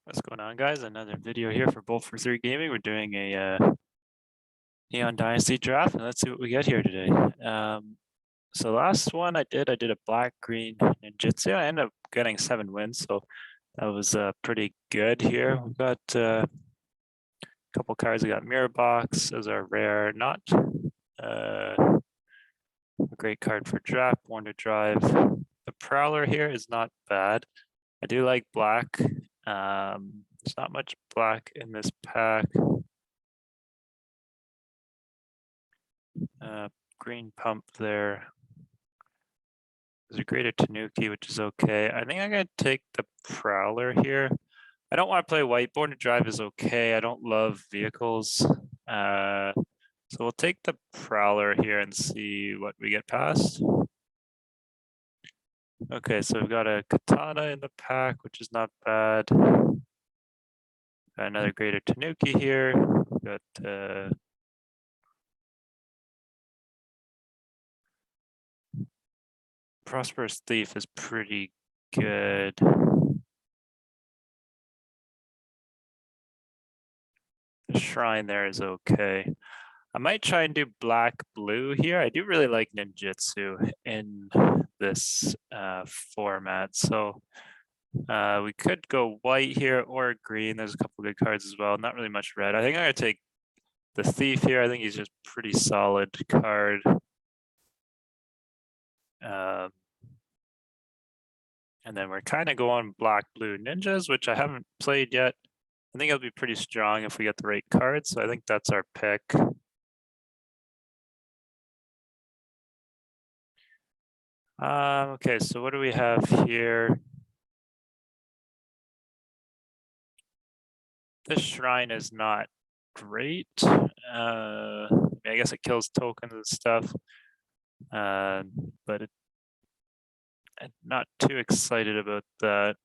What's going on, guys? Another video here for Bolt for 3 Gaming. We're doing a Neon Dynasty draft, and let's see what we get here today. So last one I did a black-green ninjitsu. I ended up getting 7 wins, so that was pretty good here. We've got a couple cards. We got Mirror Box as our rare, not a great card for draft, Born to Drive. The Prowler here is not bad. I do like black. There's not much black in this pack. Green pump there. There's a greater Tanuki, which is okay. I think I'm gonna take the Prowler here. I don't want to play white. Born to Drive is okay. I don't love vehicles. So we'll take the Prowler here and see what we get past. Okay, so we've got a Katana in the pack, which is not bad. Got another greater Tanuki here. We've got Prosperous Thief is pretty good. The Shrine there is okay. I might try and do black blue here. I do really like ninjitsu in this format. So we could go white here or green. There's a couple good cards as well. Not really much red. I think I'm gonna take the Thief here. I think he's just pretty solid card. And then we're kind of going black blue ninjas, which I haven't played yet. I think it'll be pretty strong if we get the right cards. So I think that's our pick. Okay, so what do we have here? This shrine is not great. I guess it kills tokens and stuff, but I'm not too excited about that.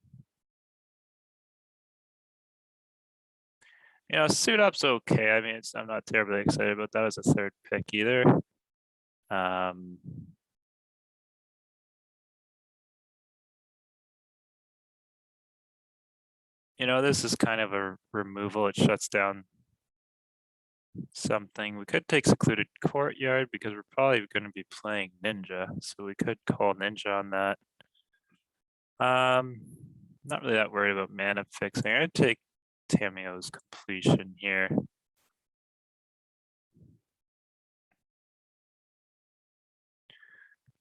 You know, Suit Up's okay. I mean, I'm not terribly excited about that as a third pick either. You know, this is kind of a removal. It shuts down something. We could take Secluded Courtyard because we're probably going to be playing Ninja, so we could call Ninja on that. Not really that worried about mana fixing. I'm going to take Tamio's Completion here.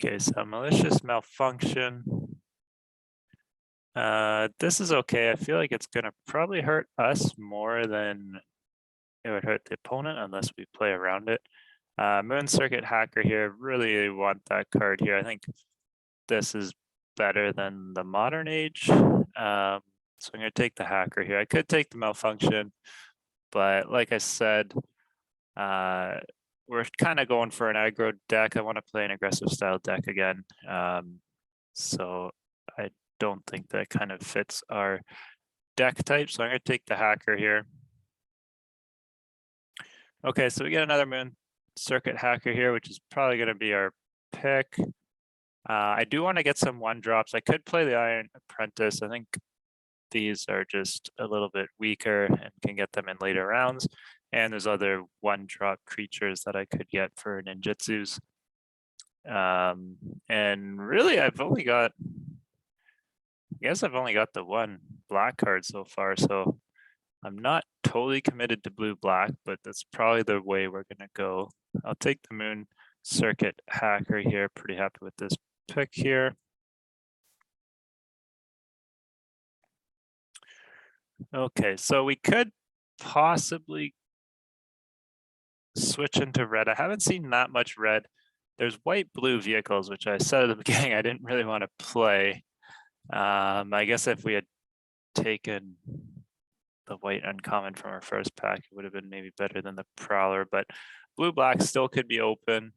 Okay, so Malicious Malfunction. This is okay. I feel like it's going to probably hurt us more than it would hurt the opponent unless we play around it. Moon Circuit Hacker here. Really want that card here. I think this is better than the Modern Age. So I'm going to take the Hacker here. I could take the Malfunction, but like I said, we're kind of going for an aggro deck. I want to play an aggressive style deck again. So I don't think that kind of fits our deck type. So I'm going to take the Hacker here. Okay, so we get another Moon Circuit Hacker here, which is probably going to be our pick. I do want to get some 1-drops. I could play the Iron Apprentice. I think these are just a little bit weaker and can get them in later rounds. And there's other 1-drop creatures that I could get for ninjitsus. And really, I guess I've only got the one black card so far. So I'm not totally committed to blue-black, but that's probably the way we're going to go. I'll take the Moon Circuit Hacker here. Pretty happy with this pick here. Okay, so we could possibly switch into red. I haven't seen that much red. There's white-blue vehicles, which I said at the beginning I didn't really want to play. I guess if we had taken the white uncommon from our first pack, it would have been maybe better than the Prowler, but blue-black still could be open.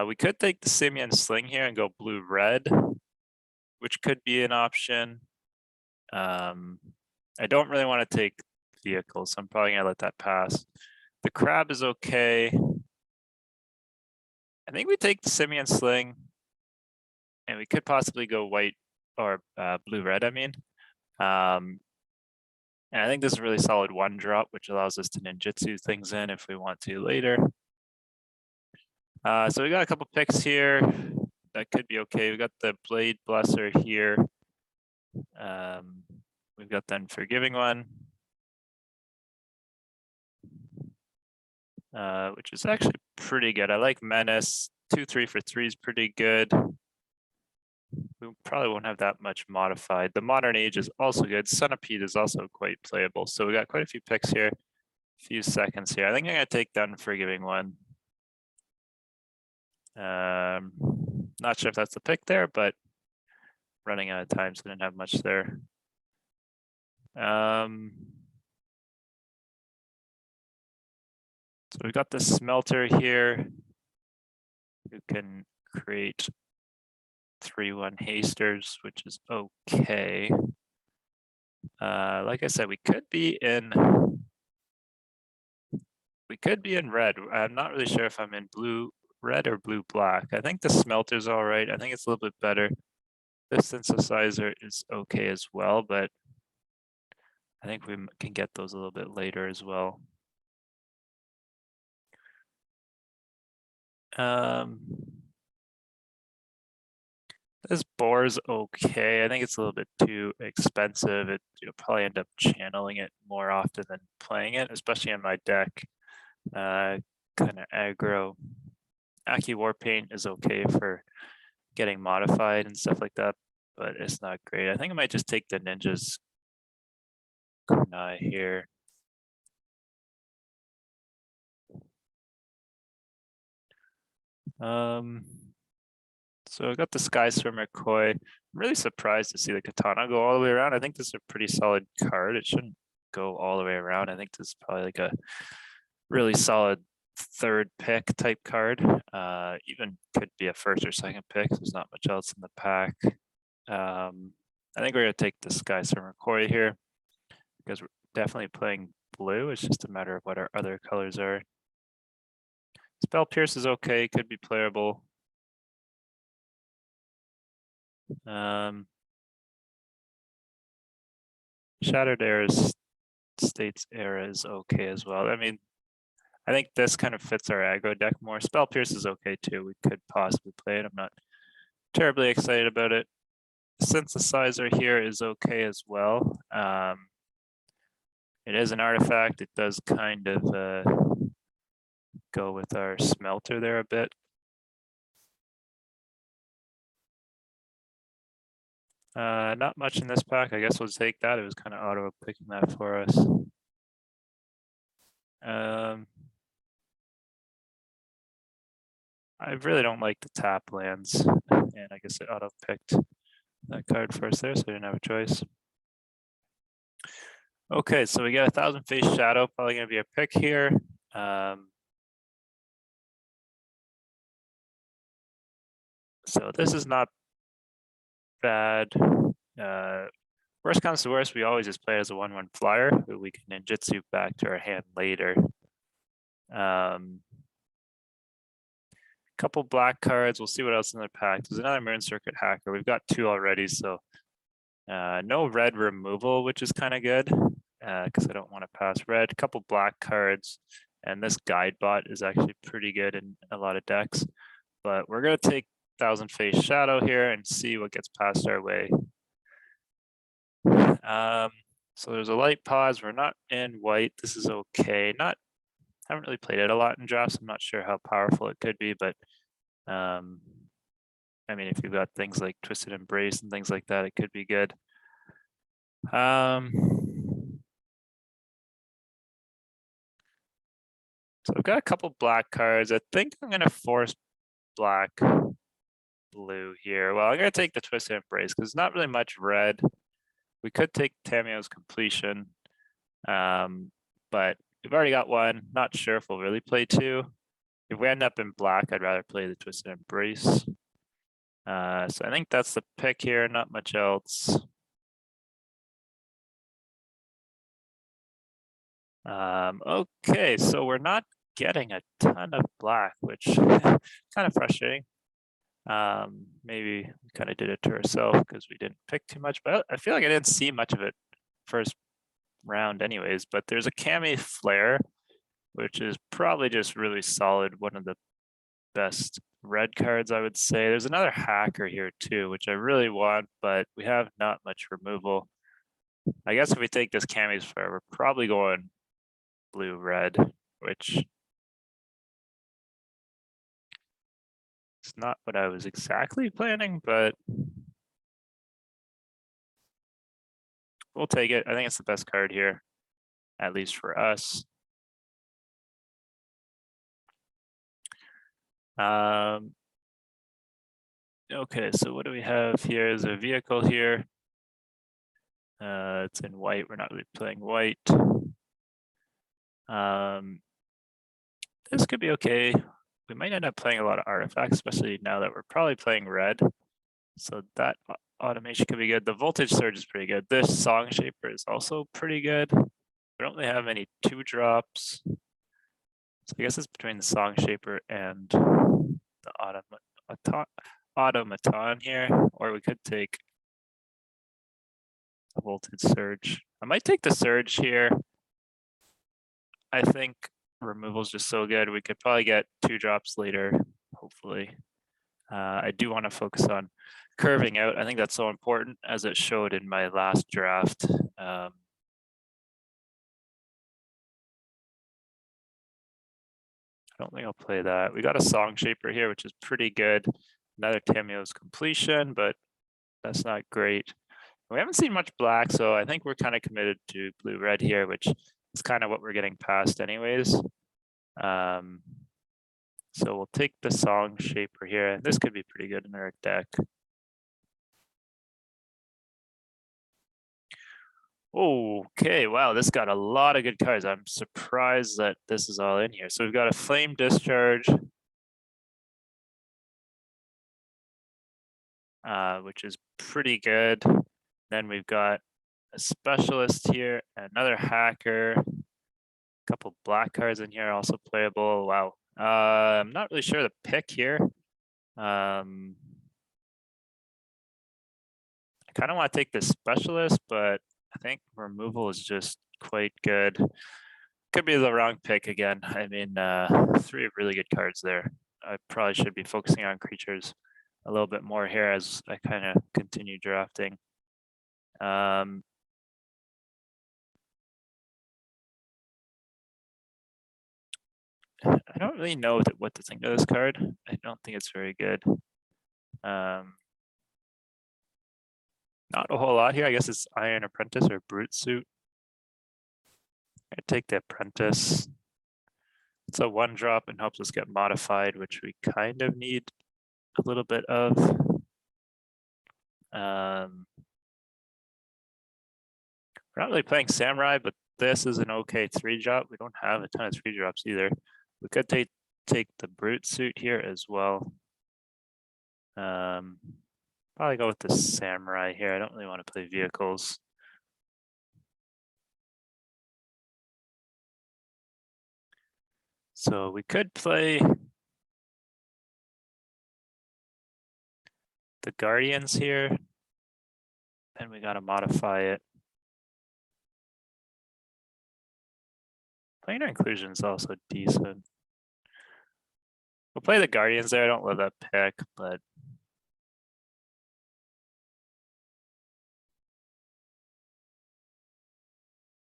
We could take the Simian Sling here and go blue-red, which could be an option. I don't really want to take vehicles, so I'm probably going to let that pass. The Crab is okay. I think we take the Simian Sling, and we could possibly go white or blue-red, I mean. And I think this is a really solid one drop, which allows us to ninjitsu things in if we want to later. So we got a couple picks here that could be okay. We got the Blade Blesser here. We've got the Unforgiving one, which is actually pretty good. I like Menace. 2-3 for 3 is pretty good. We probably won't have that much modified. The Modern Age is also good. Centipede is also quite playable. So we got quite a few picks here. A few seconds here. I think I'm gonna take the Unforgiving one. Not sure if that's the pick there, but running out of time, so didn't have much there. So we got the Smelter here, who can create 3/1 hasters, which is okay. Like I said, we could be in red. I'm not really sure if I'm in blue red or blue black. I think the Smelter's all right. I think it's a little bit better. This synthesizer is okay as well, but I think we can get those a little bit later as well. This boar's okay. I think it's a little bit too expensive. You'll probably end up channeling it more often than playing it, especially in my deck. Kind of aggro. Aki Warpaint is okay for getting modified and stuff like that, but it's not great. I think I might just take the Ninja's Kunai here. So I got the Sky Swimmer Koi. I'm really surprised to see the Katana go all the way around. I think this is a pretty solid card. It shouldn't go all the way around. I think this is probably like a really solid third pick type card. Even could be a first or second pick. There's not much else in the pack. I think we're gonna take the Sky Swimmer Koi here because we're definitely playing blue. It's just a matter of what our other colors are. Spell Pierce is okay, could be playable. Shattered Era's States Era is okay as well. I mean, I think this kind of fits our aggro deck more. Spell Pierce is okay too. We could possibly play it. I'm not terribly excited about it. Synthesizer here is okay as well. It is an artifact. It does kind of go with our Smelter there a bit. Not much in this pack. I guess we'll take that. It was kind of auto picking that for us. I really don't like the tap lands, and I guess it auto picked that card for us there, so I didn't have a choice. Okay, so we got 1,000 Face Shadow, probably gonna be a pick here. So this is not bad. Worst comes to worst, we always just play as a 1/1 flyer, who we can ninjutsu back to our hand later. Couple black cards. We'll see what else in the pack. There's another Moon Circuit Hacker. We've got 2 already, so no red removal, which is kind of good because I don't want to pass red. A couple black cards, and this Guide Bot is actually pretty good in a lot of decks. But we're gonna take 1,000 Face Shadow here and see what gets passed our way. So there's a light pause. We're not in white. This is okay. Haven't really played it a lot in drafts. I'm not sure how powerful it could be, but I mean, if you've got things like Twisted Embrace and things like that, it could be good. So I've got a couple black cards. I think I'm gonna force black blue here. Well, I'm gonna take the Twisted Embrace because it's not really much red. We could take Tamio's Completion, but we've already got one. Not sure if we'll really play 2. If we end up in black, I'd rather play the Twisted Embrace. So I think that's the pick here, not much else. Okay, so we're not getting a ton of black, which is kind of frustrating. Maybe we kind of did it to ourselves because we didn't pick too much, but I feel like I didn't see much of it first round anyways, but there's a Kami Flare, which is probably just really solid. One of the best red cards, I would say. There's another Hacker here too, which I really want, but we have not much removal. I guess if we take this Kami's Flare, we're probably going blue-red, which is not what I was exactly planning, but we'll take it. I think it's the best card here, at least for us. Okay, so what do we have here? Is a vehicle here. It's in white. We're not really playing white. This could be okay. We might end up playing a lot of artifacts, especially now that we're probably playing red. So that automation could be good. The voltage surge is pretty good. This song shaper is also pretty good. We don't really have any 2-drops. So I guess it's between the song shaper and the automaton here, or we could take a voltage surge. I might take the surge here. I think removal is just so good. We could probably get 2-drops later, hopefully. I do want to focus on curving out. I think that's so important, as it showed in my last draft. I don't think I'll play that. We got a song shaper here, which is pretty good. Another Tamio's completion, but that's not great. We haven't seen much black, so I think we're kind of committed to blue-red here, which is kind of what we're getting past anyways. So we'll take the song shaper here. This could be pretty good in our deck. Okay, wow, this got a lot of good cards. I'm surprised that this is all in here. So we've got a Flame Discharge, which is pretty good. Then we've got a Specialist here, another Hacker, a couple black cards in here also playable. Wow. I'm not really sure the pick here. I kind of want to take the Specialist, but I think removal is just quite good. Could be the wrong pick again. I mean, 3 really good cards there. I probably should be focusing on creatures a little bit more here as I kind of continue drafting. I don't really know what to think of this card. I don't think it's very good. Not a whole lot here. I guess it's Iron Apprentice or Brute Suit. I take the Apprentice. It's a 1-drop and helps us get modified, which we kind of need a little bit of. We're not really playing Samurai, but this is an okay 3-drop. We don't have a ton of 3-drops either. We could take the Brute Suit here as well. Probably go with the Samurai here. I don't really want to play vehicles. So we could play the Guardians here. Then we got to modify it. Planar Inclusion is also decent. We'll play the Guardians there. I don't love that pick, but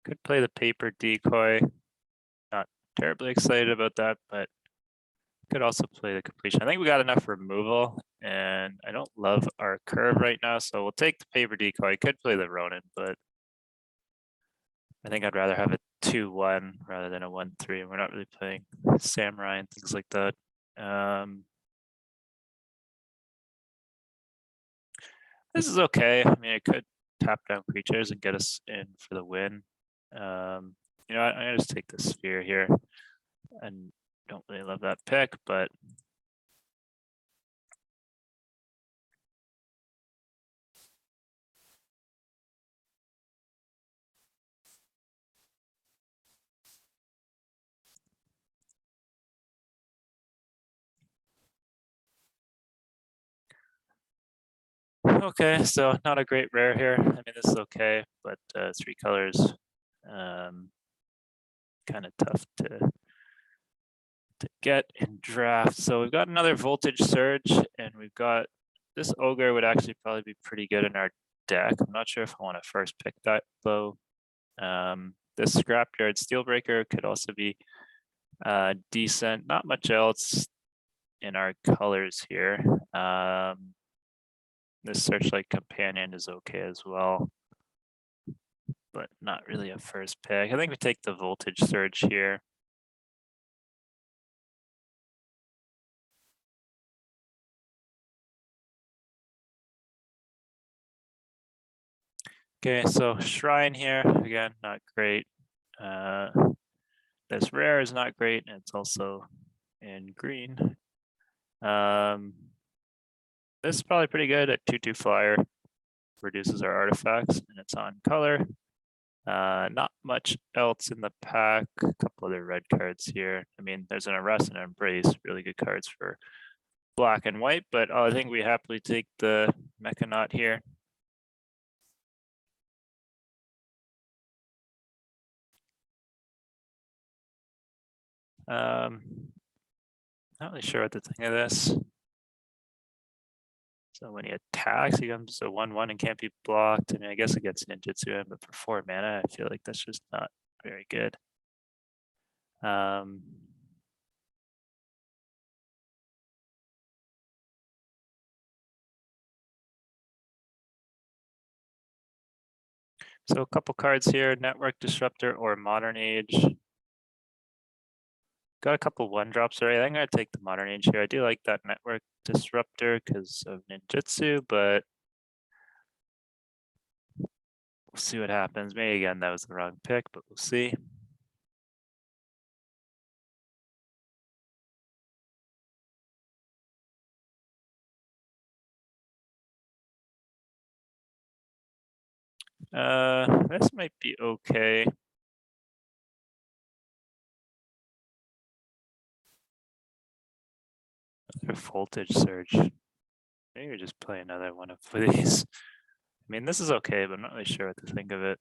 could play the Paper Decoy. Not terribly excited about that, but could also play the completion. I think we got enough removal, and I don't love our curve right now, so we'll take the Paper Decoy. Could play the Ronin, but I think I'd rather have a 2-1 rather than a 1-3. We're not really playing Samurai and things like that. This is okay. I mean, it could tap down creatures and get us in for the win. You know, I'm gonna just take the Sphere here, and don't really love that pick, but okay, so not a great rare here. I mean, this is okay, but 3 colors Kind of tough to get in draft. So we've got another voltage surge, and we've got this ogre would actually probably be pretty good in our deck. I'm not sure if I want to first pick that though. This scrapyard steelbreaker could also be decent. Not much else in our colors here. This searchlight companion is okay as well, but not really a first pick. I think we take the voltage surge here. Okay, so shrine here, again, not great. This rare is not great, and it's also in green. This is probably pretty good at 2/2 flyer, reduces our artifacts, and it's on color. Not much else in the pack. A couple other red cards here. I mean, there's an arrest and an embrace, really good cards for black and white, but I think we happily take the Mechanaut here. Not really sure what to think of this. So when he attacks, he comes to 1/1 and can't be blocked. I mean, I guess it gets ninjitsu in, but for 4 mana, I feel like that's just not very good. So a couple cards here, Network Disruptor or Modern Age. Got a couple 1-drops already. I think I'm gonna take the Modern Age here. I do like that Network Disruptor because of ninjitsu, but we'll see what happens. Maybe again, that was the wrong pick, but we'll see. This might be okay. Another voltage surge. Maybe we just play another one of these. I mean, this is okay, but I'm not really sure what to think of it.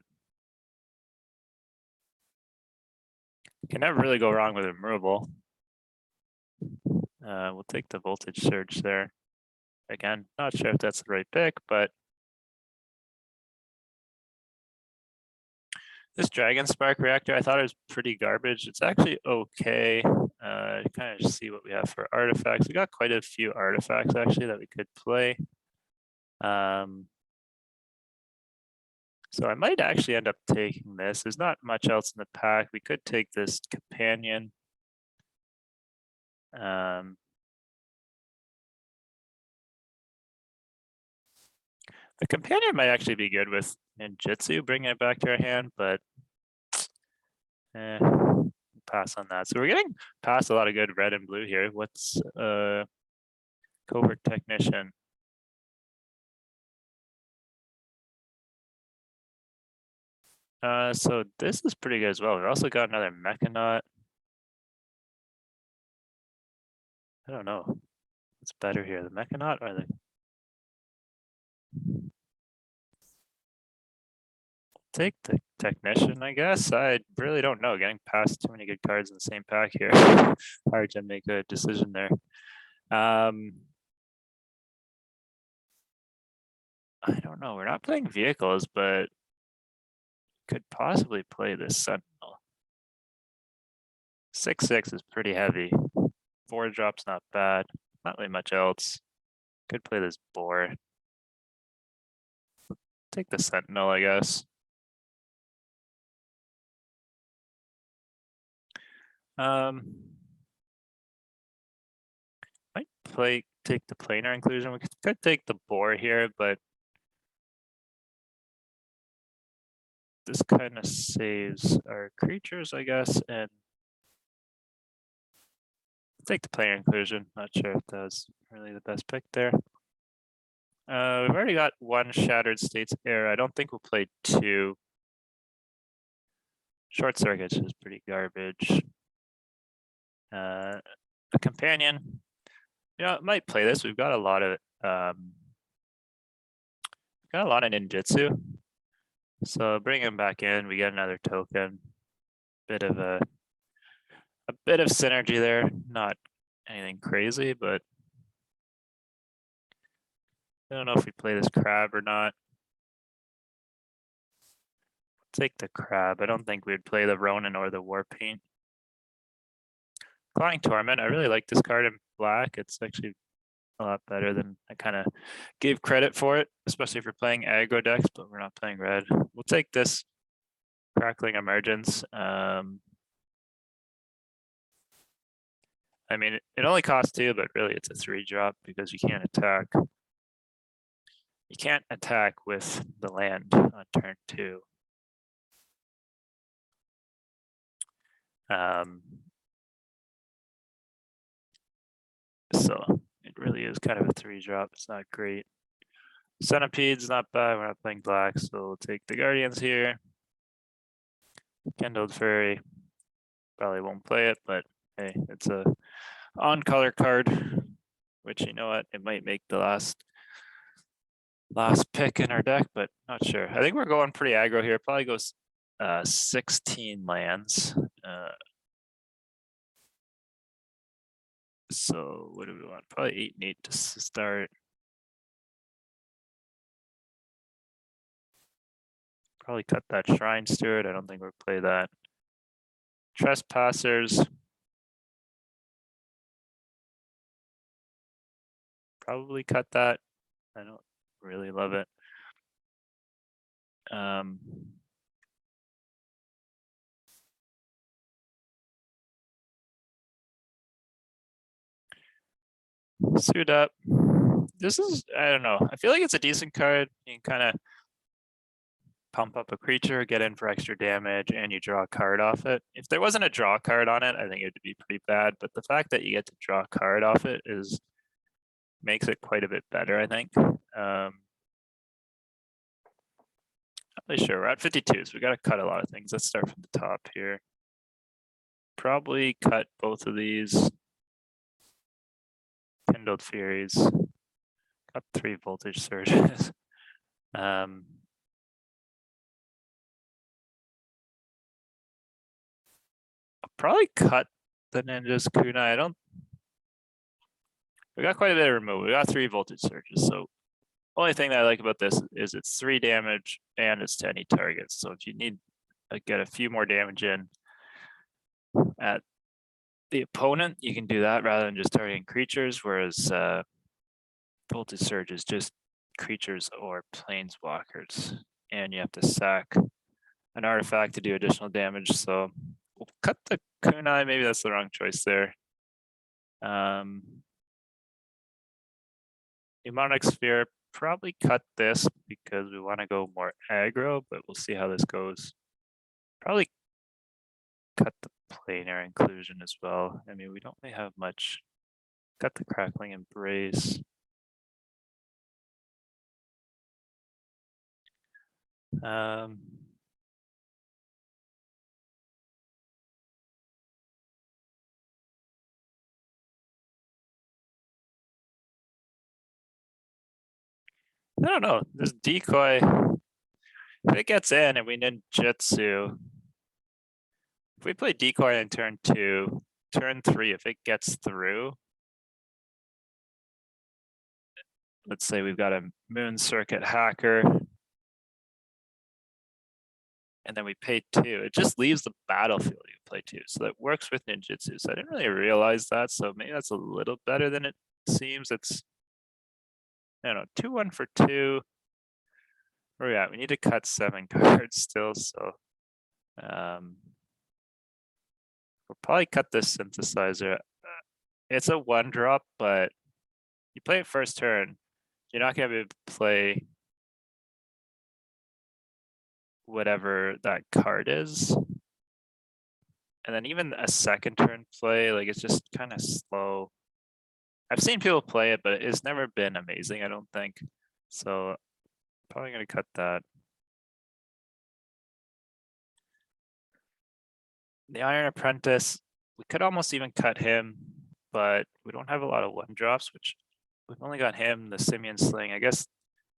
Can never really go wrong with immovable. We'll take the voltage surge there. Again, not sure if that's the right pick, but this Dragon Spark reactor, I thought it was pretty garbage. It's actually okay. Kind of see what we have for artifacts. We got quite a few artifacts actually that we could play. So I might actually end up taking this. There's not much else in the pack. We could take this companion. The companion might actually be good with ninjitsu, bringing it back to our hand, but pass on that. So we're getting past a lot of good red and blue here. What's Covert Technician? So this is pretty good as well. We've also got another Mechanaut. I don't know. What's better here, the Mechanaut or the... Take the Technician, I guess. I really don't know. Getting past too many good cards in the same pack here. Hard to make a decision there. I don't know. We're not playing vehicles, but could possibly play this Sentinel. 6/6 is pretty heavy. 4-drop's not bad. Not really much else. Could play this boar. Take the Sentinel, I guess. Might take the planar inclusion. We could take the boar here, but this kind of saves our creatures, I guess, and take the planar inclusion. Not sure if that was really the best pick there. We've already got 1 Shattered States Era. I don't think we'll play 2. Short Circuits is pretty garbage. A companion. Yeah, might play this. We've got a lot of ninjitsu. So bring him back in, we get another token. Bit of a bit of synergy there, not anything crazy, but I don't know if we play this crab or not. Take the crab. I don't think we'd play the Ronin or the War Paint. Clawing Torment, I really like this card in black. It's actually a lot better than I kind of gave credit for it, especially if we're playing aggro decks, but we're not playing red. We'll take this Crackling Emergence. I mean, it only costs 2, but really it's a 3-drop because you can't attack. You can't attack with the land on turn 2. So it really is kind of a 3-drop. It's not great. Centipede's not bad. We're not playing black, so we'll take the Guardians here. Kindled Fairy. Probably won't play it, but hey, it's a on-color card, which, you know what, it might make the last pick in our deck, but not sure. I think we're going pretty aggro here. Probably goes 16 lands. So what do we want? Probably 8 and 8 to start. Probably cut that Shrine Steward. I don't think we'll play that. Trespassers. Probably cut that. I don't really love it. Suit up. This is, I don't know. I feel like it's a decent card. You can kind of pump up a creature, get in for extra damage, and you draw a card off it. If there wasn't a draw card on it, I think it would be pretty bad. But the fact that you get to draw a card off it makes it quite a bit better, I think. Not really sure. We're at 52, so we got to cut a lot of things. Let's start from the top here. Probably cut both of these. Kindled Furies. Got 3 voltage surges. I'll probably cut the Ninja's Kunai. We got quite a bit of removal. We got 3 voltage surges. So only thing that I like about this is it's 3 damage and it's to any targets. So if you need to get a few more damage in at the opponent, you can do that rather than just targeting creatures, whereas voltage surge is just creatures or planeswalkers, and you have to sack an artifact to do additional damage. So we'll cut the Kunai. Maybe that's the wrong choice there. Demonic Sphere, probably cut this because we want to go more aggro, but we'll see how this goes. Probably cut the planar inclusion as well. I mean, we don't really have much. Cut the Crackling Embrace. I don't know. This decoy, if it gets in and we ninjitsu, if we play decoy in turn 2, turn 3, if it gets through, let's say we've got a Moon Circuit hacker, and then we pay 2, it just leaves the battlefield you play 2. So that works with ninjitsu. So I didn't really realize that. So maybe that's a little better than it seems. It's, I don't know, 2-1 for 2. Where are we at? We need to cut 7 cards still. So we'll probably cut this synthesizer. It's a 1-drop, but you play it first turn, you're not going to be able to play whatever that card is. And then even a second turn play, like, it's just kind of slow. I've seen people play it, but it's never been amazing, I don't think. So probably going to cut that. The Iron Apprentice, we could almost even cut him, but we don't have a lot of 1-drops, which we've only got him, the Simian Sling. I guess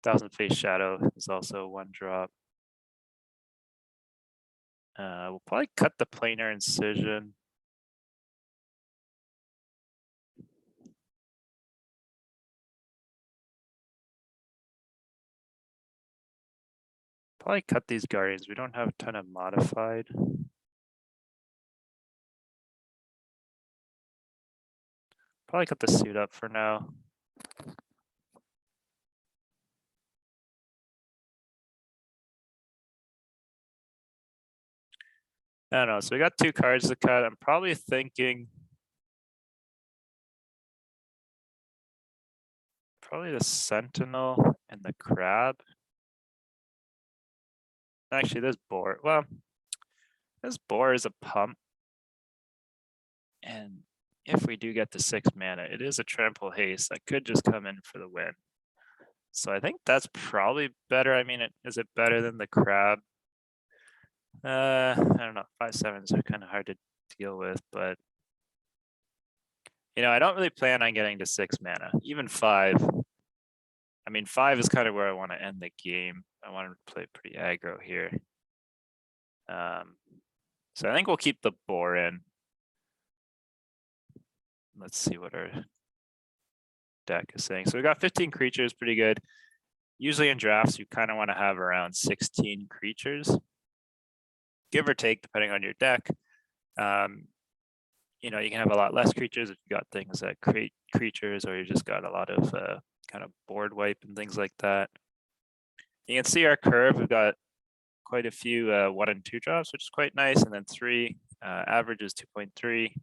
Thousand Face Shadow is also a 1-drop. We'll probably cut the planar incision. Probably cut these guardians. We don't have a ton of modified. Probably cut the suit up for now. I don't know. So we got 2 cards to cut. I'm probably thinking probably the Sentinel and the Crab. Actually, this boar. Well, this boar is a pump. And if we do get the 6 mana, it is a trample haste that could just come in for the win. So I think that's probably better. I mean, is it better than the Crab? I don't know. 5/7s are kind of hard to deal with, but I don't really plan on getting to 6 mana. Even 5. I mean, 5 is kind of where I want to end the game. I want to play pretty aggro here. So I think we'll keep the boar in. Let's see what our deck is saying. So we got 15 creatures, pretty good. Usually in drafts, you kind of want to have around 16 creatures, give or take, depending on your deck. You can have a lot less creatures if you got things that create creatures, or you just got a lot of kind of board wipe and things like that. You can see our curve. We've got quite a few 1 and 2 drops, which is quite nice, and then 3. Average is 2.3.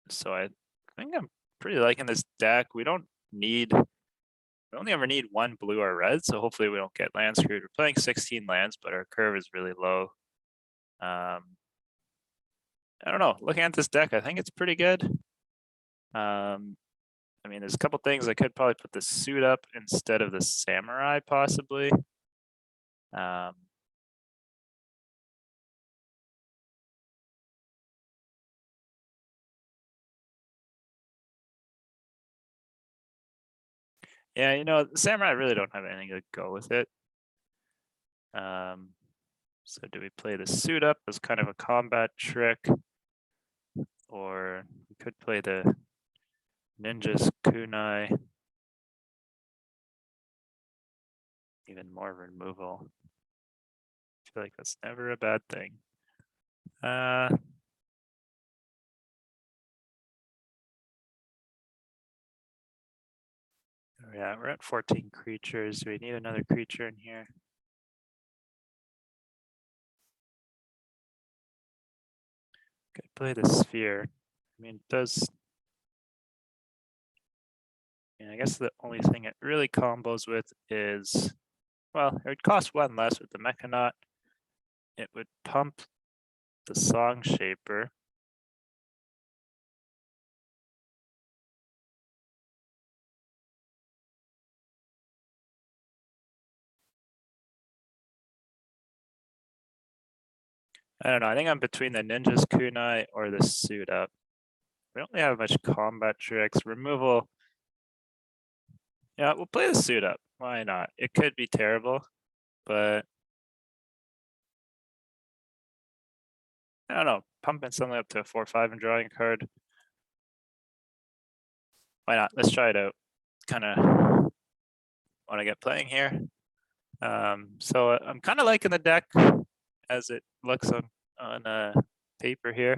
So I think I'm pretty liking this deck. We only ever need 1 blue or red, so hopefully we don't get land screwed. We're playing 16 lands, but our curve is really low. I don't know. Looking at this deck, I think it's pretty good. I mean, there's a couple things. I could probably put the suit up instead of the samurai, possibly. Yeah, the samurai really don't have anything to go with it. So do we play the suit up as kind of a combat trick? Or we could play the ninja's kunai. Even more removal. I feel like that's never a bad thing. Yeah, we're at 14 creatures. We need another creature in here. Could play the sphere. I mean, it does. I guess the only thing it really combos with is, well, it would cost 1 less with the Mechanaut. It would pump the Song Shaper. I don't know. I think I'm between the Ninja's Kunai or the suit up. We don't really have much combat tricks. Removal. Yeah, we'll play the suit up. Why not? It could be terrible, but I don't know. Pumping something up to a 4/5 and drawing a card. Why not? Let's try it out. Kind of want to get playing here. So I'm kind of liking the deck as it looks on paper here.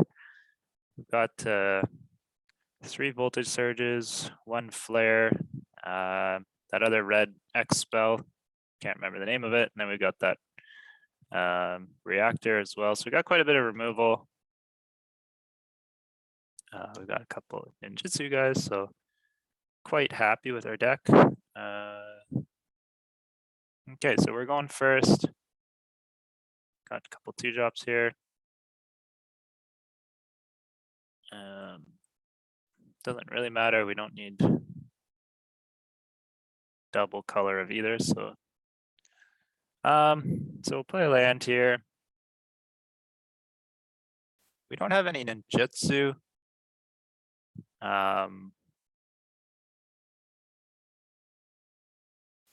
We've got 3 voltage surges, 1 flare, that other red X spell, can't remember the name of it, and then we've got that reactor as well. So we got quite a bit of removal. We've got a couple of ninjitsu guys, so quite happy with our deck. Okay, so we're going first. Got a couple 2 drops here. Doesn't really matter. We don't need double color of either. So we'll play a land here. We don't have any ninjutsu. I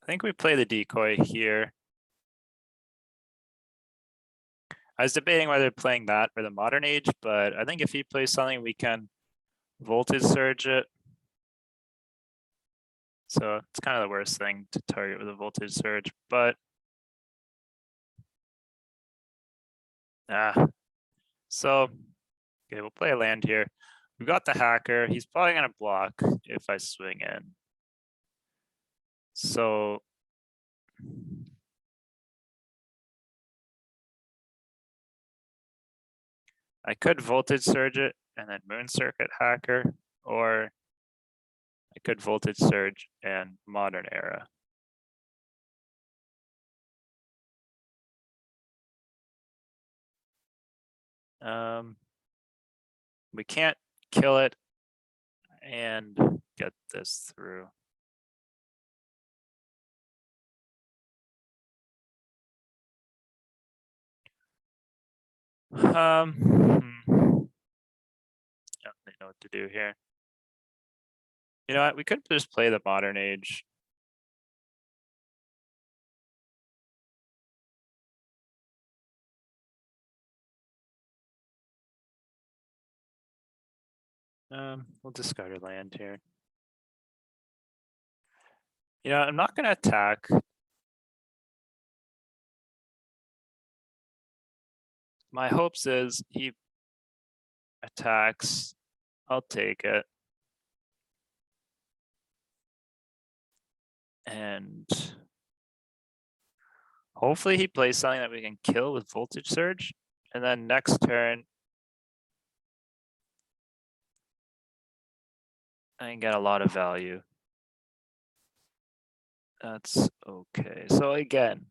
think we play the decoy here. I was debating whether playing that or the Modern Age, but I think if he plays something, we can voltage surge it. So it's kind of the worst thing to target with a voltage surge, but so okay, we'll play a land here. We've got the hacker. He's probably gonna block if I swing in. So I could voltage surge it and then moon circuit hacker, or I could voltage surge and modern era. We can't kill it and get this through. I don't really know what to do here. You know what? We could just play the Modern Age. We'll discard a land here. You know, I'm not going to attack. My hopes is he attacks. I'll take it. And hopefully he plays something that we can kill with voltage surge. And then next turn, I can get a lot of value. That's okay. So again,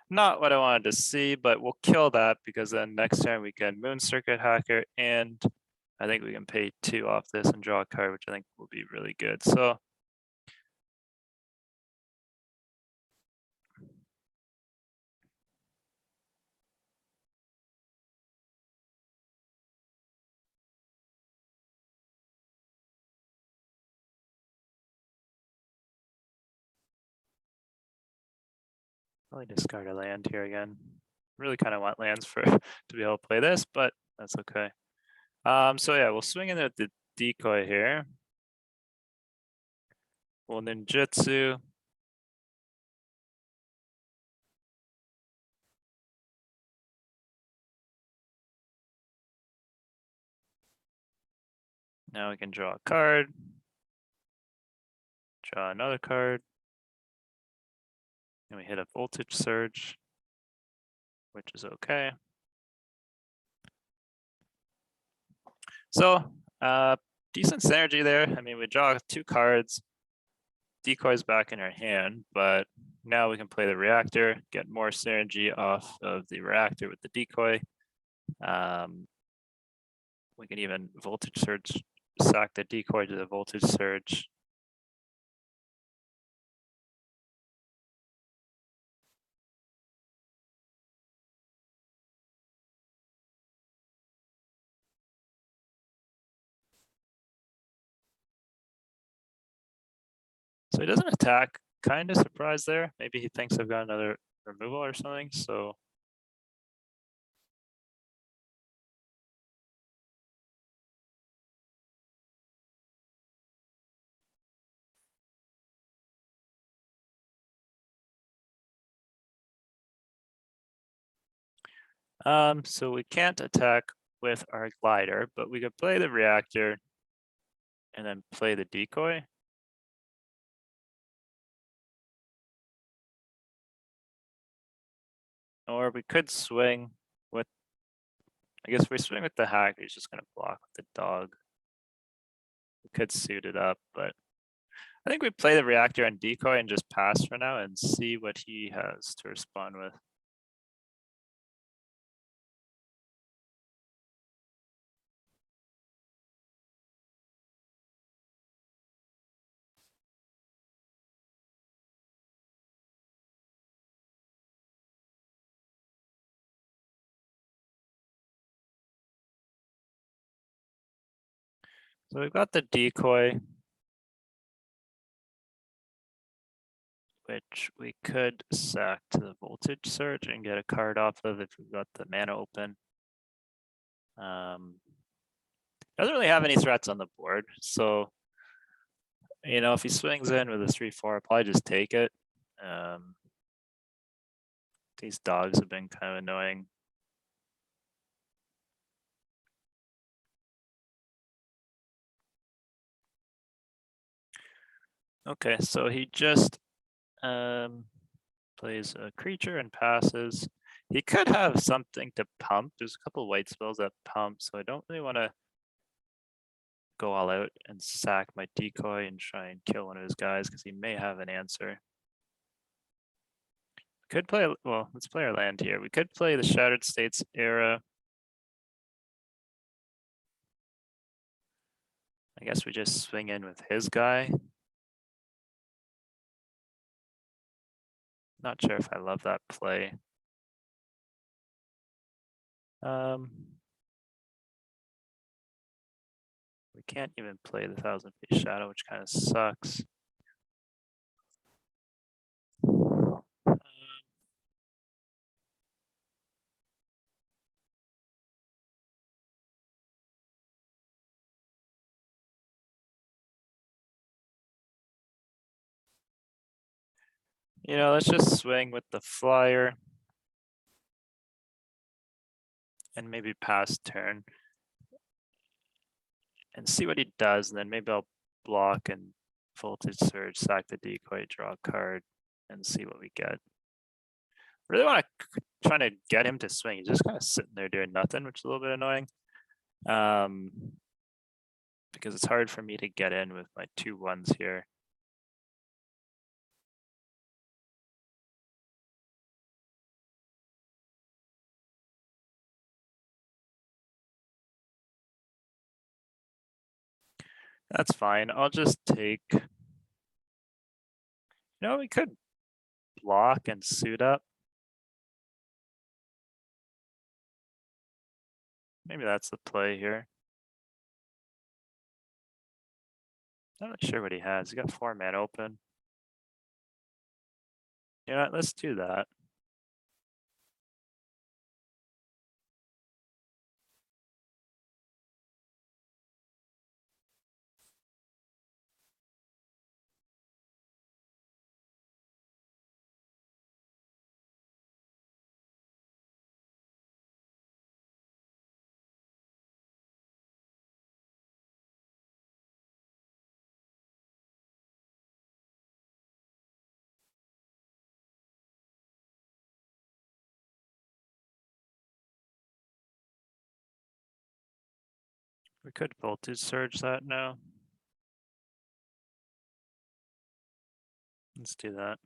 not what I wanted to see, but we'll kill that because then next turn we can moon circuit hacker, and I think we can pay 2 off this and draw a card, which I think will be really good. So probably discard a land here again. Really kind of want lands for to be able to play this, but that's okay. So yeah, we'll swing in at the decoy here. We'll ninjitsu. Now we can draw a card. Draw another card. And we hit a voltage surge, which is okay. So decent synergy there. I mean, we draw 2 cards. Decoy's back in our hand, but now we can play the reactor, get more synergy off of the reactor with the decoy. We can even voltage surge, sack the decoy to the voltage surge. So he doesn't attack, kind of surprised there. Maybe he thinks I've got another removal or something, so. So we can't attack with our glider, but we could play the reactor and then play the decoy. Or we could swing with, I guess if we swing with the hack, he's just gonna block with the dog. We could suit it up, but I think we play the reactor and decoy and just pass for now and see what he has to respond with. So we've got the decoy. which we could sack to the voltage surge and get a card off of if we've got the mana open. Doesn't really have any threats on the board, so if he swings in with a 3/4, I'll probably just take it. These dogs have been kind of annoying. Okay, so he just plays a creature and passes. He could have something to pump. There's a couple white spells that pump, so I don't really want to go all out and sack my decoy and try and kill one of his guys because he may have an answer. Could play, well, let's play our land here. We could play the Shattered States era. I guess we just swing in with his guy. Not sure if I love that play. We can't even play the 1,000-Feet Shadow, which kind of sucks. Let's just swing with the flyer and maybe pass turn and see what he does. And then maybe I'll block and voltage surge, sack the decoy, draw a card, and see what we get. Really want to try to get him to swing. He's just kind of sitting there doing nothing, which is a little bit annoying. Because it's hard for me to get in with my 2/1s here. That's fine. I'll just take, we could block and suit up. Maybe that's the play here. Not really sure what he has. He's got 4 men open. You know what? Let's do that. We could voltage surge that now. Let's do that.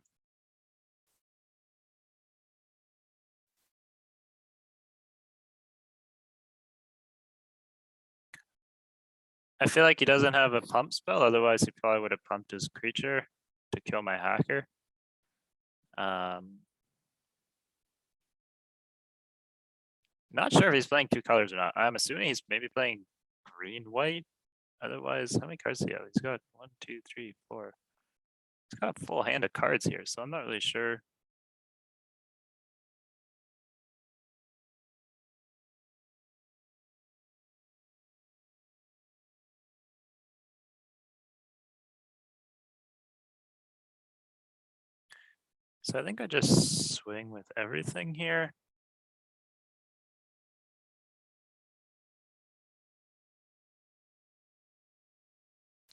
I feel like he doesn't have a pump spell, otherwise he probably would have pumped his creature to kill my hacker. Not sure if he's playing 2 colors or not. I'm assuming he's maybe playing green, white. Otherwise, how many cards does he have? He's got 1, 2, 3, 4. He's got a full hand of cards here, so I'm not really sure. So I think I just swing with everything here.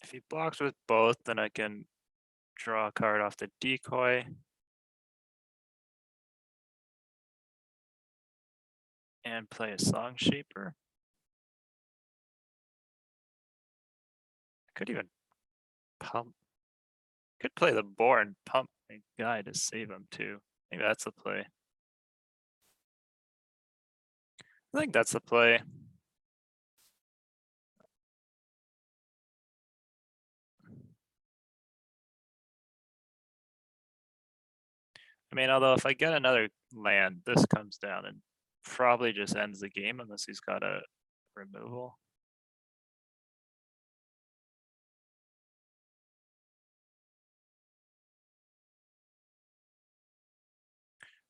If he blocks with both, then I can draw a card off the decoy. And play a Song Shaper. I could even pump. Could play the boar and pump my guy to save him too. Maybe that's the play. I think that's the play. I mean, although if I get another land, this comes down and probably just ends the game unless he's got a removal.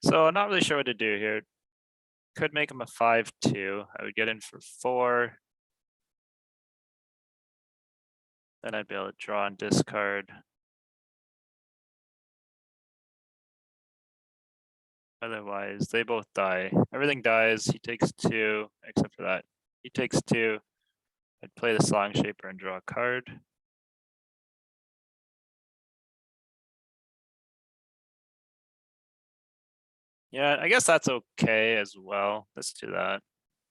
So not really sure what to do here. Could make him a 5-2. I would get in for 4. Then I'd be able to draw and discard. Otherwise, they both die. Everything dies. He takes 2, except for that. He takes 2. I'd play the Song Shaper and draw a card. Yeah, I guess that's okay as well. Let's do that.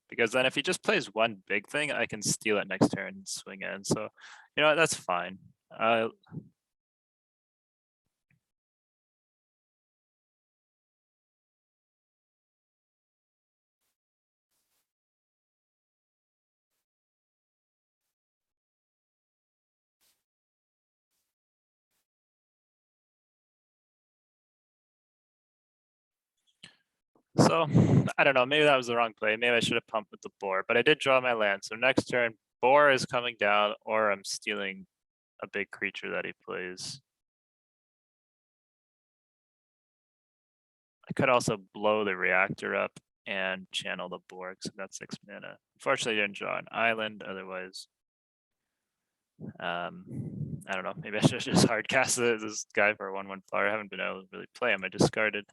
Because then if he just plays one big thing, I can steal it next turn and swing in. So, you know, that's fine. So I don't know, maybe that was the wrong play. Maybe I should have pumped with the boar, but I did draw my land. So next turn, boar is coming down, or I'm stealing a big creature that he plays. I could also blow the reactor up and channel the boar, so that's 6 mana. Unfortunately, I didn't draw an island, otherwise. I don't know, maybe I should just hard cast this guy for a 1/1 flyer. I haven't been able to really play him. I discarded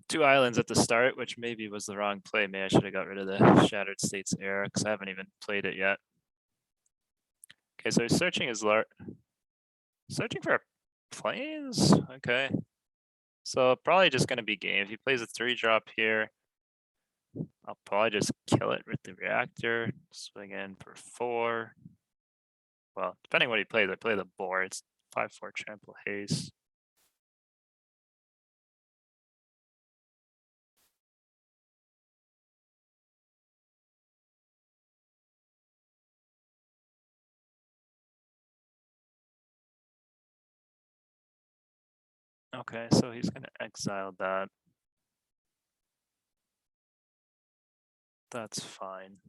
2 islands at the start, which maybe was the wrong play. Maybe I should have got rid of the Shattered States era because I haven't even played it yet. Okay, so he's searching his searching for planes. Okay, so probably just going to be game. If he plays a 3-drop here, I'll probably just kill it with the reactor. Swing in for 4. Well, depending what he plays, I play the boar. It's 5/4 trample haste. Okay, so he's going to exile that. That's fine.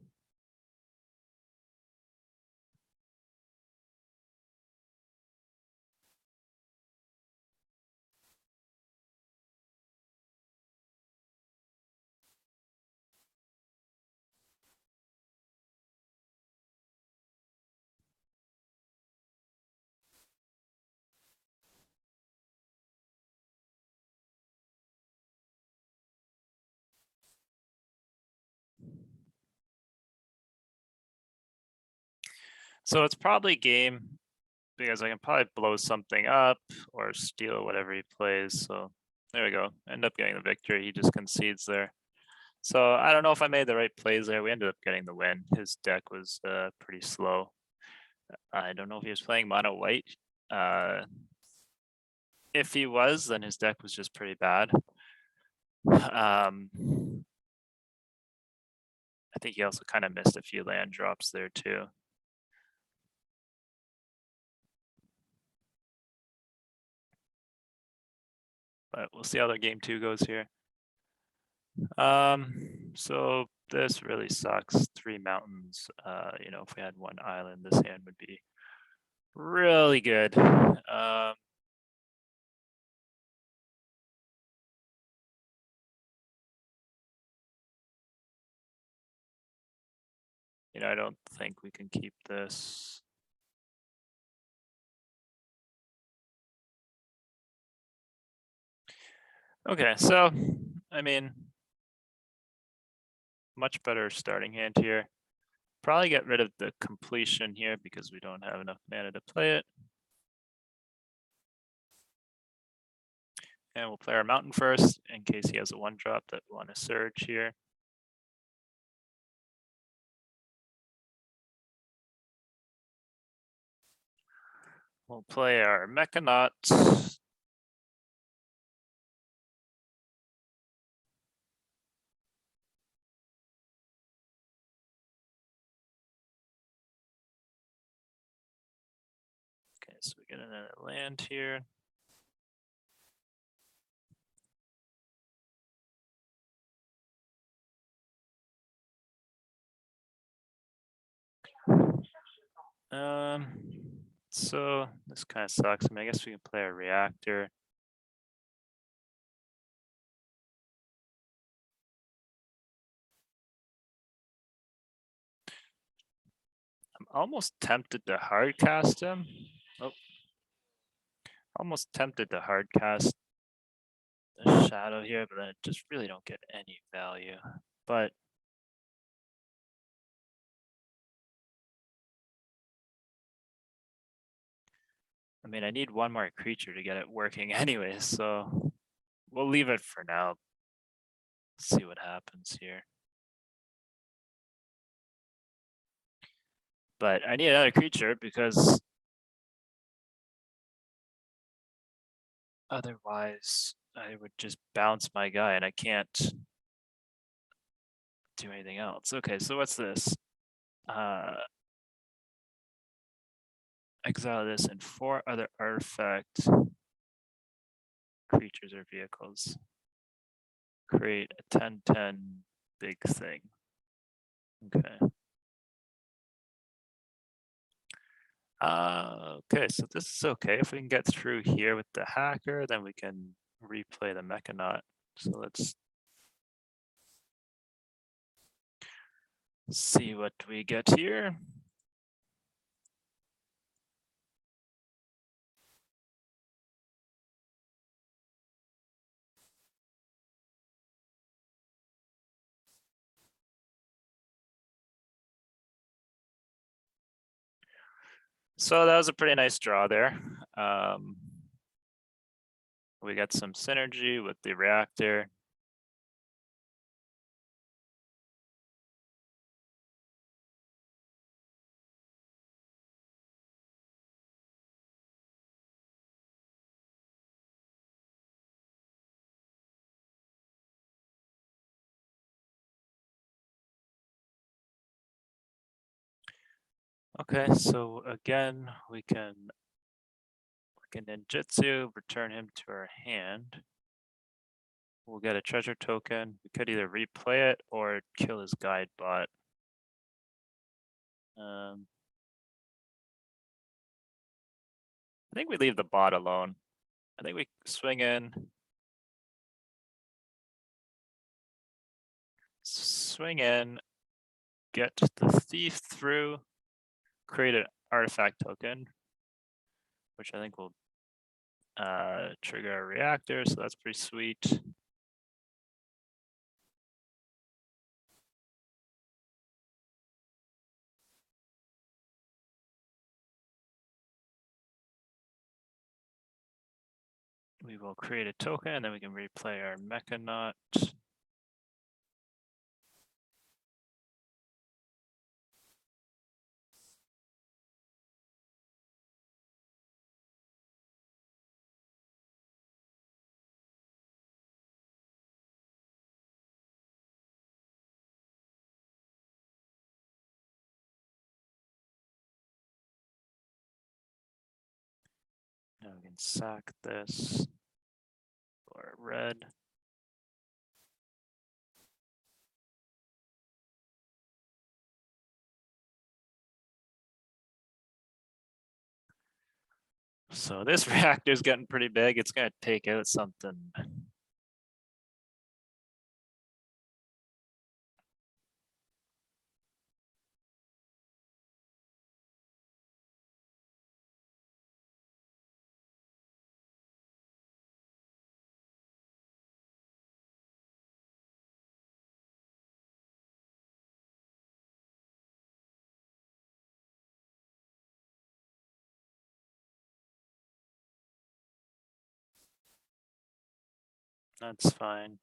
So it's probably game because I can probably blow something up or steal whatever he plays. So there we go. End up getting the victory. He just concedes there. So I don't know if I made the right plays there. We ended up getting the win. His deck was pretty slow. I don't know if he was playing mono white. If he was, then his deck was just pretty bad. I think he also kind of missed a few land drops there too. But we'll see how their game 2 goes here. So this really sucks. 3 mountains. You know, if we had 1 island, this hand would be really good. You know, I don't think we can keep this. Okay, so I mean, much better starting hand here. Probably get rid of the completion here because we don't have enough mana to play it. And we'll play our mountain first in case he has a 1-drop that we want to surge here. We'll play our Mechanauts. Okay, so we get another land here. So this kind of sucks. I mean, I guess we can play a reactor. Almost tempted to hard cast him. Oh, almost tempted to hard cast the shadow here, but then it just really don't get any value. But I mean, I need one more creature to get it working anyway, so we'll leave it for now. See what happens here. But I need another creature because otherwise I would just bounce my guy and I can't do anything else. Okay, so what's this? Exile this and 4 other artifact creatures or vehicles. Create a 10/10 big thing. Okay. Okay, so this is okay. If we can get through here with the hacker, then we can replay the Mechanaut. So let's see what we get here. So that was a pretty nice draw there. We got some synergy with the reactor. Okay, so again, we can ninjitsu, return him to our hand. We'll get a treasure token. We could either replay it or kill his guide bot. I think we leave the bot alone. I think we swing in. Swing in, get the thief through, create an artifact token, which I think will trigger a reactor, so that's pretty sweet. We will create a token and then we can replay our Mechanaut. Now we can sack this for red. So this reactor is getting pretty big. It's going to take out something. That's fine.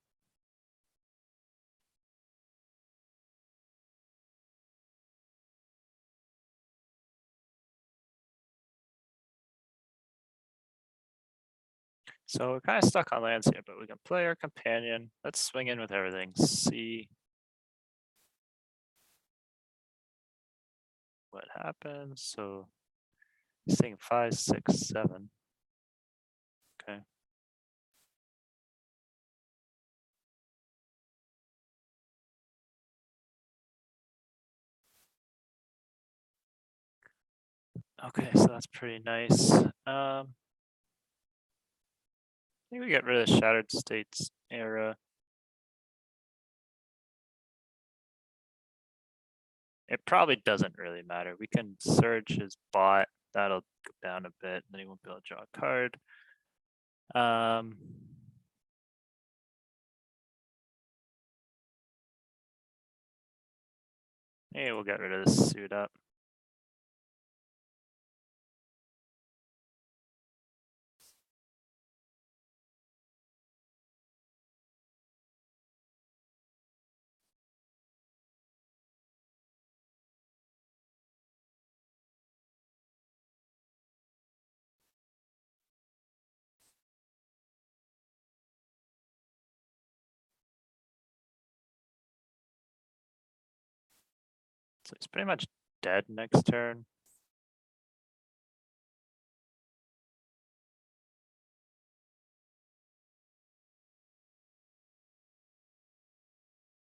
So we're kind of stuck on lands here, but we can play our companion. Let's swing in with everything. See what happens. So he's saying 5, 6, 7. Okay. Okay, so that's pretty nice. I think we get rid of the Shattered States era. it probably doesn't really matter. We can search his bot. That'll go down a bit, then he won't be able to draw a card. Hey, we'll get rid of this suit up. So he's pretty much dead next turn.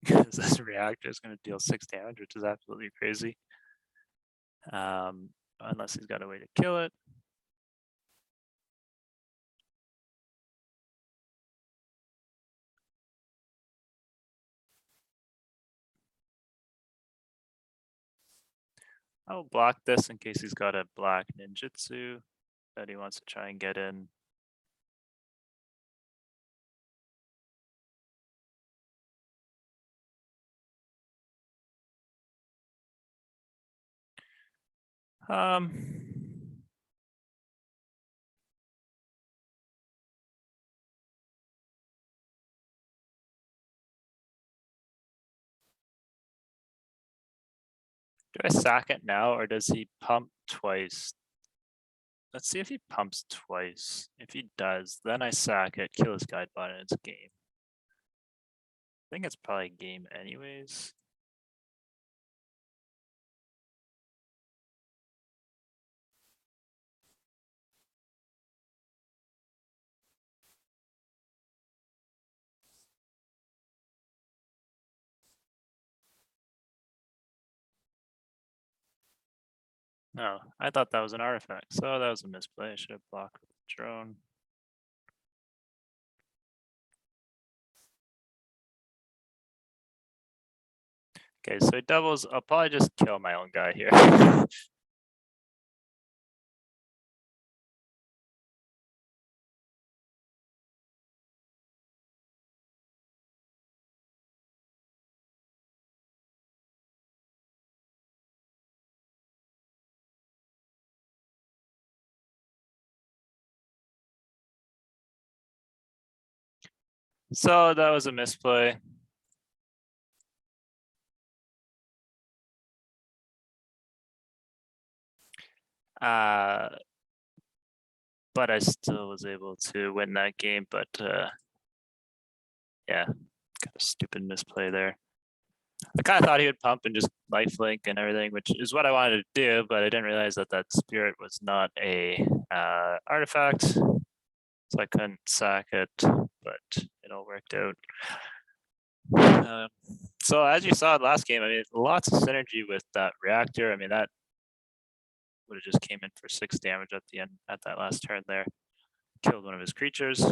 Because this reactor is going to deal 6 damage, which is absolutely crazy. Unless he's got a way to kill it. I'll block this in case he's got a black ninjitsu that he wants to try and get in. Do I sack it now or does he pump twice? Let's see if he pumps twice. If he does, then I sack it, kill his guide bot, and it's game. I think it's probably game anyways. No, I thought that was an artifact, so that was a misplay. I should have blocked with the drone. Okay, so he doubles. I'll probably just kill my own guy here. So that was a misplay. But I still was able to win that game, but yeah, kind of stupid misplay there. I kind of thought he would pump and just lifelink and everything, which is what I wanted to do, but I didn't realize that that spirit was not a artifact, so I couldn't sack it, but it all worked out. So as you saw in last game, I mean, lots of synergy with that reactor. I mean, that would have just came in for 6 damage at the end at that last turn there. Killed one of his creatures.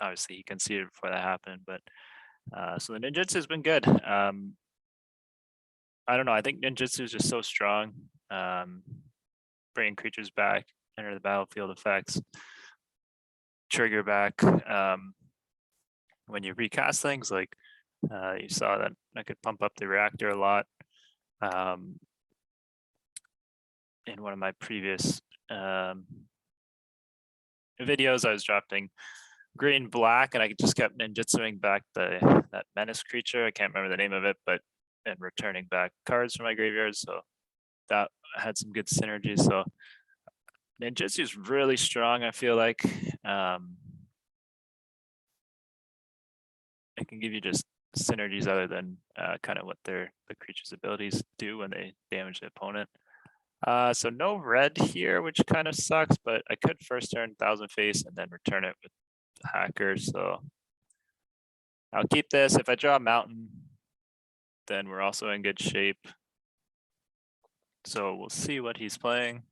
Obviously, he conceded before that happened, but so the ninjitsu has been good. I don't know. I think ninjitsu is just so strong. Bringing creatures back, enter the battlefield effects, trigger back. When you recast things, like you saw that I could pump up the reactor a lot. In one of my previous videos, I was drafting green black and I just kept ninjutsuing back that menace creature. I can't remember the name of it, but and returning back cards from my graveyard. So that had some good synergy. So ninjutsu is really strong, I feel like. It can give you just synergies other than kind of what the creature's abilities do when they damage the opponent. So no red here, which kind of sucks, but I could first turn Thousand Face and then return it with the hacker. So I'll keep this. If I draw a mountain, then we're also in good shape. So we'll see what he's playing.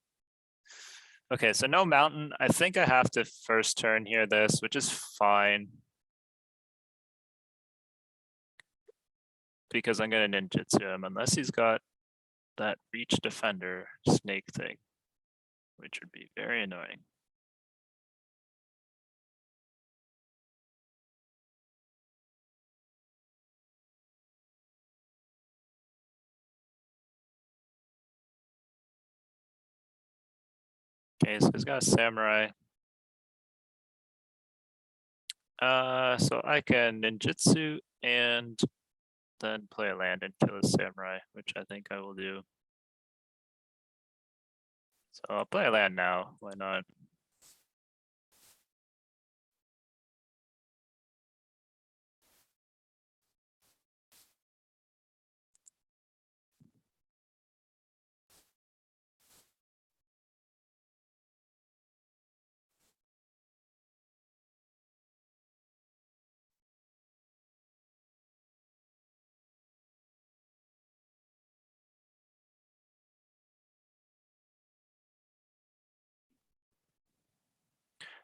Okay, so no mountain. I think I have to first turn here this, which is fine. because I'm gonna ninjitsu him unless he's got that reach defender snake thing, which would be very annoying. Okay, so he's got a samurai. So I can ninjitsu and then play a land and kill a samurai, which I think I will do. So I'll play a land now, why not?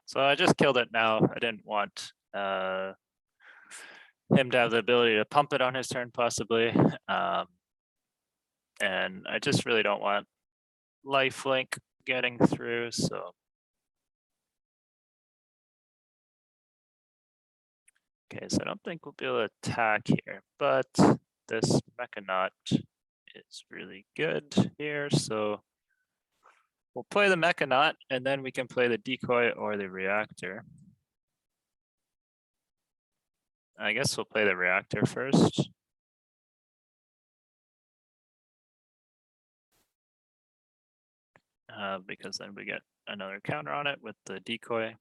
So I just killed it now. I didn't want him to have the ability to pump it on his turn, possibly. And I just really don't want lifelink getting through, so. Okay, so I don't think we'll be able to attack here, but this Mechanaut is really good here, so we'll play the Mechanaut and then we can play the decoy or the reactor. I guess we'll play the reactor first. Because then we get another counter on it with the decoy.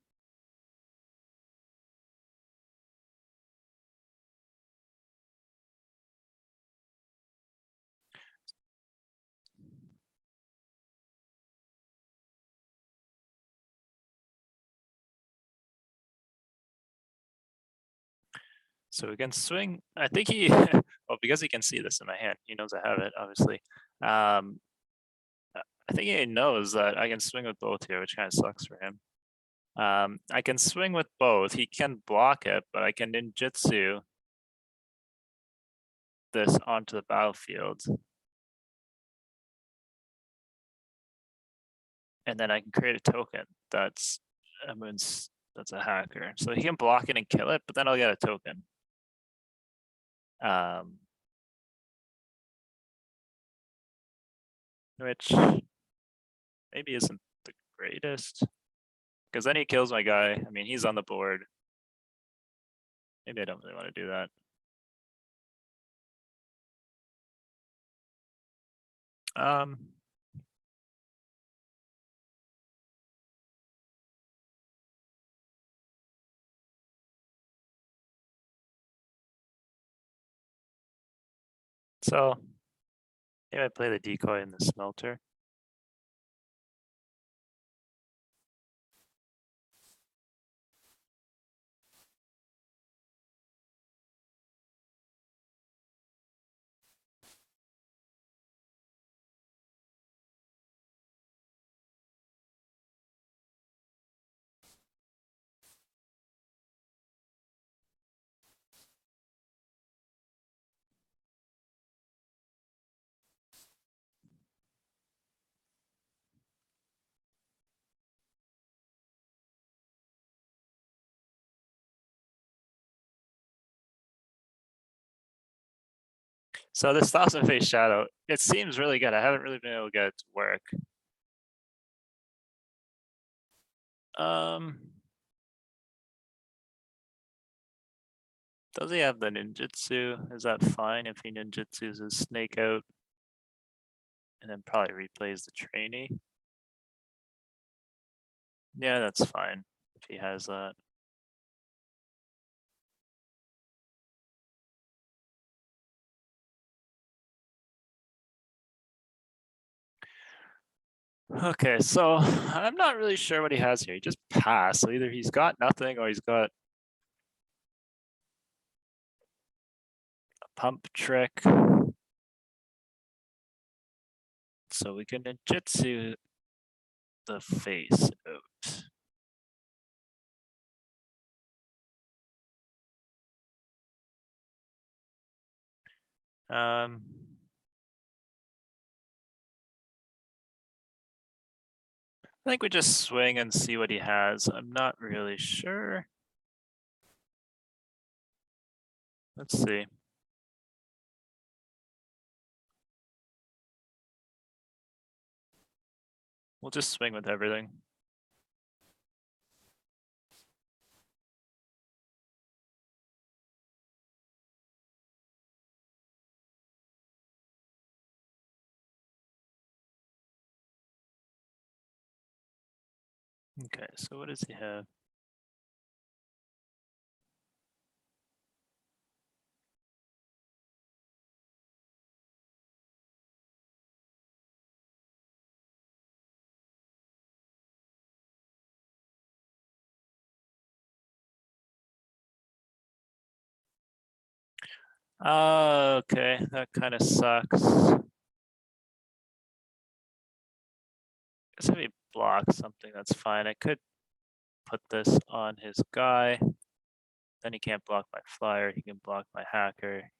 So we can swing. I think he, well, because he can see this in my hand, he knows I have it, obviously. I think he knows that I can swing with both here, which kind of sucks for him. I can swing with both. He can block it, but I can ninjutsu this onto the battlefield. And then I can create a token that's a hacker. So he can block it and kill it, but then I'll get a token. Which maybe isn't the greatest. Because then he kills my guy. I mean, he's on the board. Maybe I don't really want to do that. So maybe I play the decoy in the smelter. So this Thousand Face Shadow, it seems really good. I haven't really been able to get it to work. Does he have the ninjutsu? Is that fine if he ninjutsus his snake out? And then probably replays the trainee? Yeah, that's fine if he has that. Okay, so I'm not really sure what he has here. He just passed. So either he's got nothing or he's got a pump trick. So we can ninjutsu the face out. I think we just swing and see what he has. I'm not really sure. Let's see. We'll just swing with everything. Okay, so what does he have? Oh, okay, that kind of sucks. Guess if he blocks something, that's fine. I could put this on his guy. Then he can't block my flyer. He can block my hacker.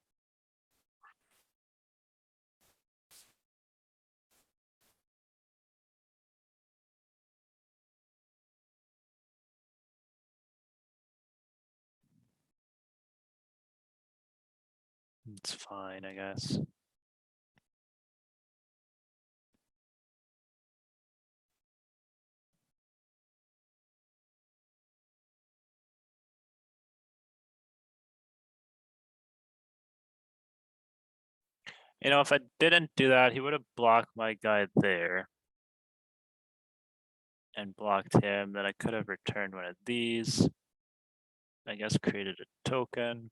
It's fine, I guess. You know, if I didn't do that, he would have blocked my guy there and blocked him. Then I could have returned one of these. I guess created a token.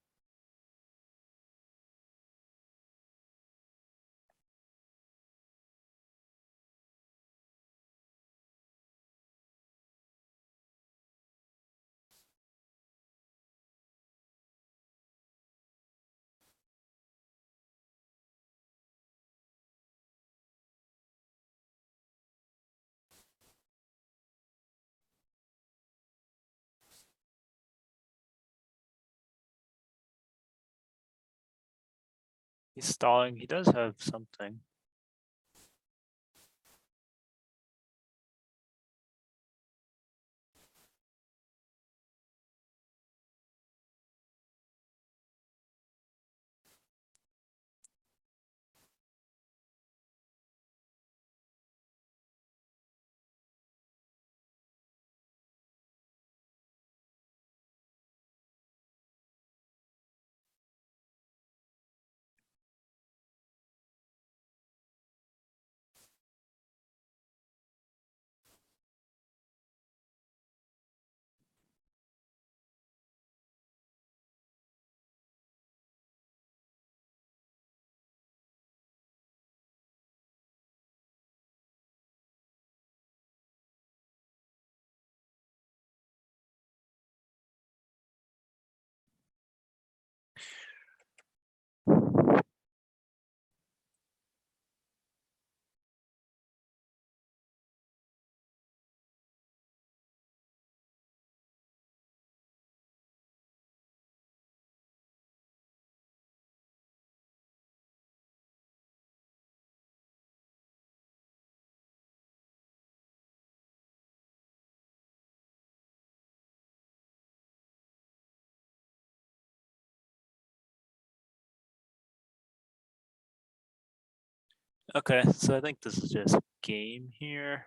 He's stalling. He does have something. Okay, so I think this is just game here.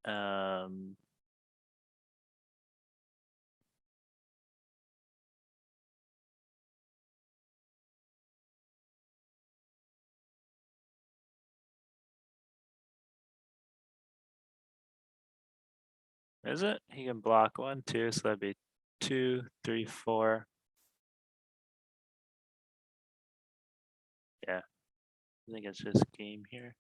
Um, is it? He can block 1, 2, so that'd be 2, 3, 4. Yeah, I think it's just game here.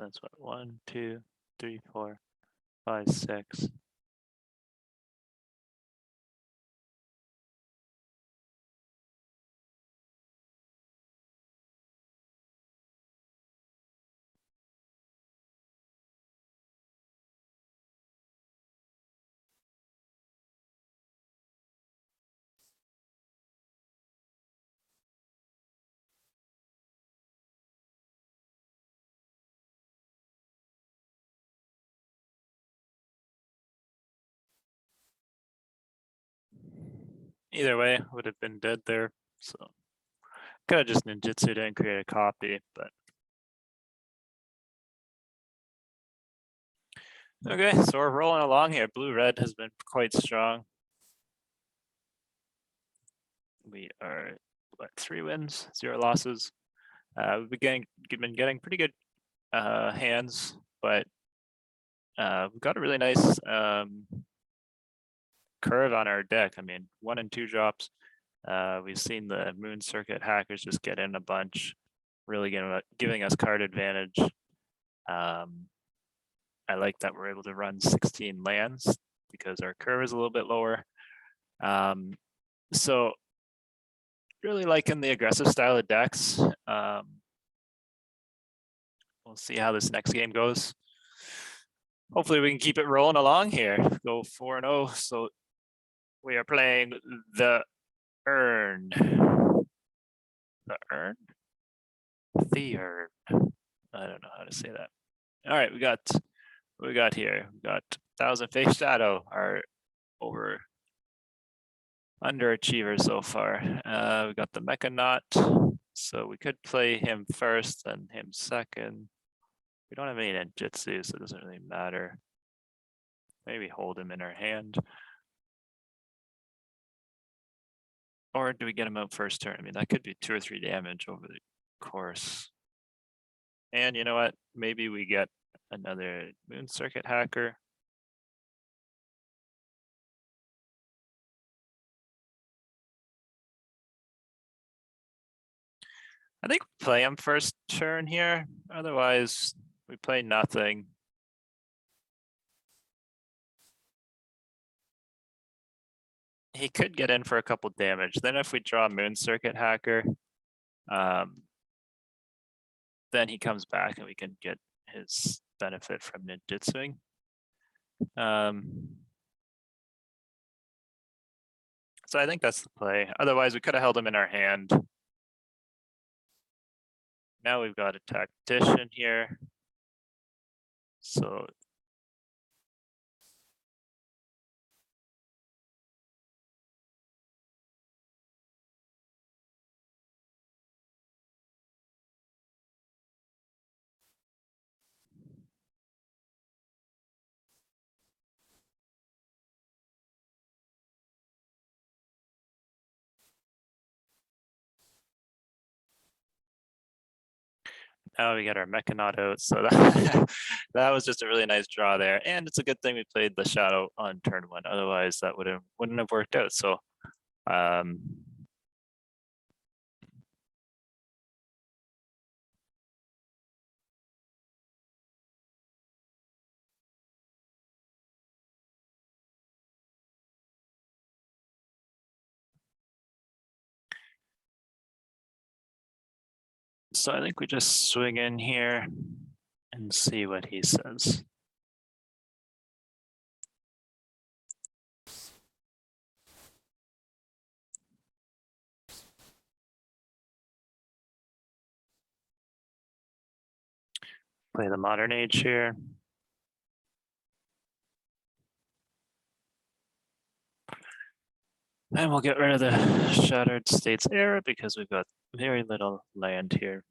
So that's what, 1, 2, 3, 4, 5, 6. Either way, would have been dead there. So could have just ninjitsu'd and create a copy, but okay, so we're rolling along here. Blue-red has been quite strong. We are what, 3 wins, 0 losses. We've been getting pretty good hands, but we've got a really nice curve on our deck. I mean, 1 and 2 drops. We've seen the moon circuit hackers just get in a bunch, really giving us card advantage. I like that we're able to run 16 lands because our curve is a little bit lower. So really liking the aggressive style of decks. We'll see how this next game goes. Hopefully we can keep it rolling along here. Go 4-0. So we are playing the Urn. The Urn? The Urn. I don't know how to say that. All right, we got here. We got 1000 Face Shadow, our underachiever so far. We got the Mechanaut, so we could play him first, then him second. We don't have any ninjitsu, so it doesn't really matter. Maybe hold him in our hand. Or do we get him out first turn? I mean, that could be 2 or 3 damage over the course. And you know what? Maybe we get another moon circuit hacker. I think we play him first turn here. Otherwise, we play nothing. He could get in for a couple damage. Then if we draw moon circuit hacker, then he comes back and we can get his benefit from ninjitsuing. So I think that's the play. Otherwise, we could have held him in our hand. Now we've got a tactician here. So now we got our Mechanaut out. So that was just a really nice draw there. And it's a good thing we played the Shadow on turn 1. Otherwise, that wouldn't have worked out. So so I think we just swing in here and see what he says. Play the Modern Age here. And we'll get rid of the Shattered States era because we've got very little land here.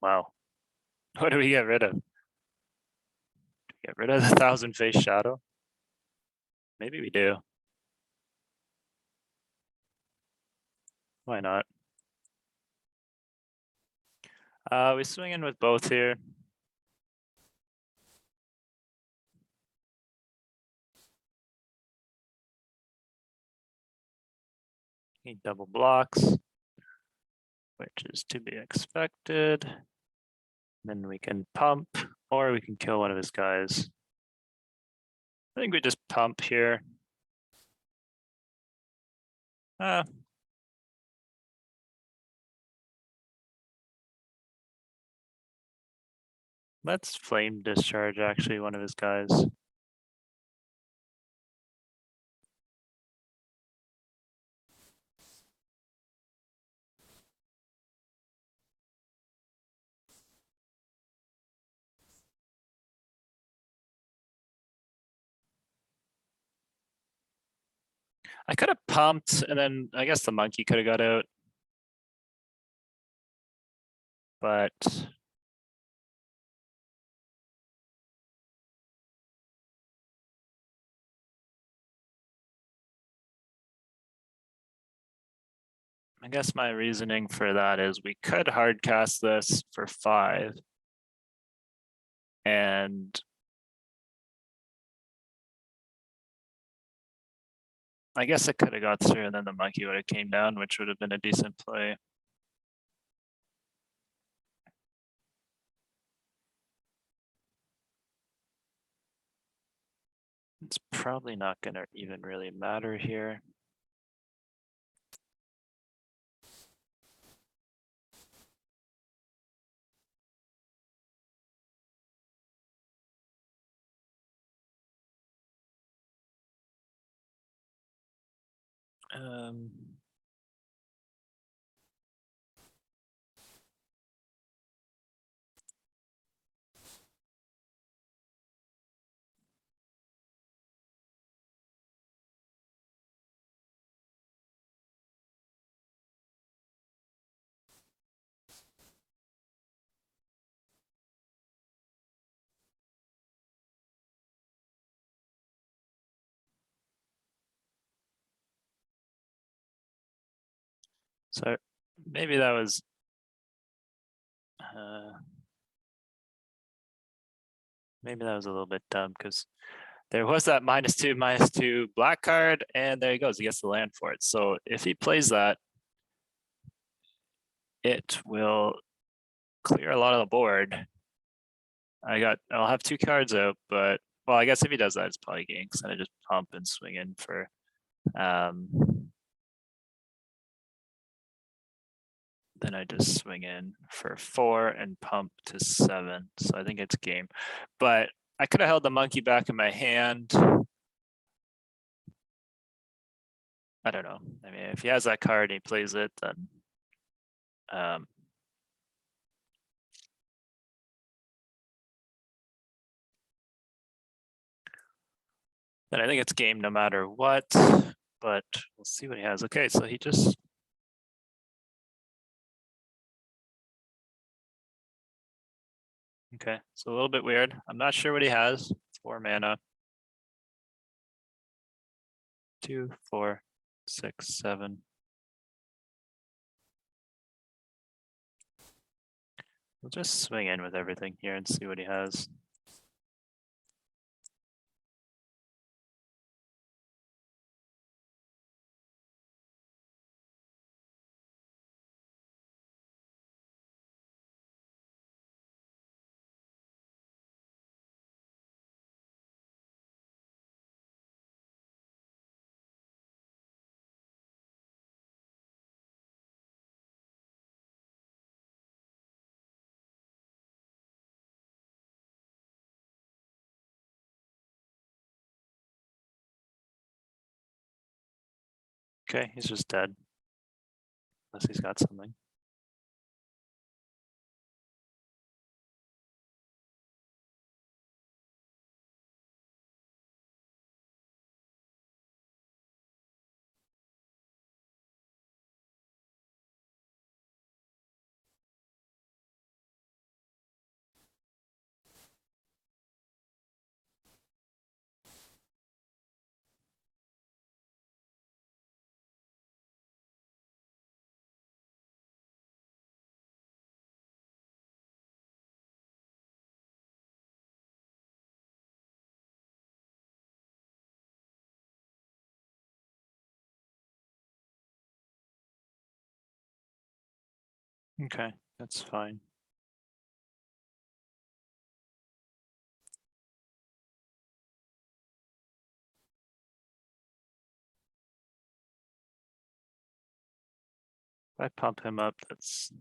Wow. What do we get rid of? Get rid of the thousand face shadow? Maybe we do. Why not? We swing in with both here. He double blocks, which is to be expected. Then we can pump, or we can kill one of his guys. I think we just pump here. Let's flame discharge actually one of his guys. I could have pumped, and then I guess the monkey could have got out. But I guess my reasoning for that is we could hard cast this for 5. And I guess it could have got through, and then the monkey would have came down, which would have been a decent play. It's probably not going to even really matter here. So maybe that was maybe that was a little bit dumb because there was that -2/-2 black card, and there he goes. He gets the land for it. So if he plays that, it will clear a lot of the board. I'll have 2 cards out, but well, I guess if he does that, it's probably game because then I just pump and swing in for then I just swing in for 4 and pump to 7. So I think it's game. But I could have held the monkey back in my hand. I don't know. I mean, if he has that card and he plays it, then then I think it's game no matter what. But we'll see what he has. Okay, so he just okay. So a little bit weird. I'm not sure what he has. 4 mana. 2, 4, 6, 7. We'll just swing in with everything here and see what he has. Okay, he's just dead. Unless he's got something. Okay, that's fine. If I pump him up, that's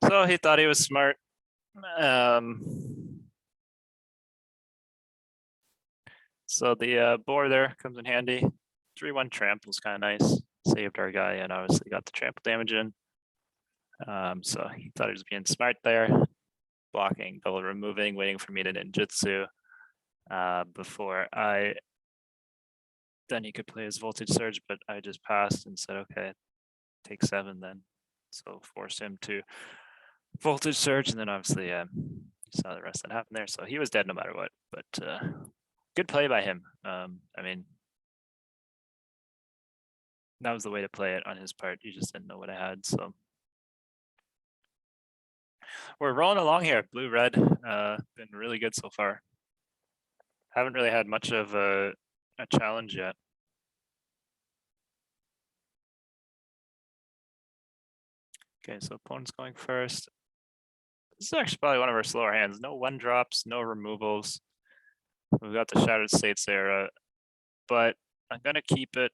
so he thought he was smart. So the boar there comes in handy. 3-1 trample is kind of nice. Saved our guy and obviously got the trample damage in. So he thought he was being smart there. Blocking, double removing, waiting for me to ninjitsu before I. Then he could play his voltage surge, but I just passed and said, okay, take 7 then. So forced him to voltage surge, and then obviously you saw the rest that happened there. So he was dead no matter what, but good play by him. I mean, that was the way to play it on his part. He just didn't know what I had. So we're rolling along here. Blue, red, been really good so far. Haven't really had much of a challenge yet. Okay, so opponent's going first. This is actually probably one of our slower hands. No 1-drops, no removals. We've got the Shattered States era, but I'm gonna keep it.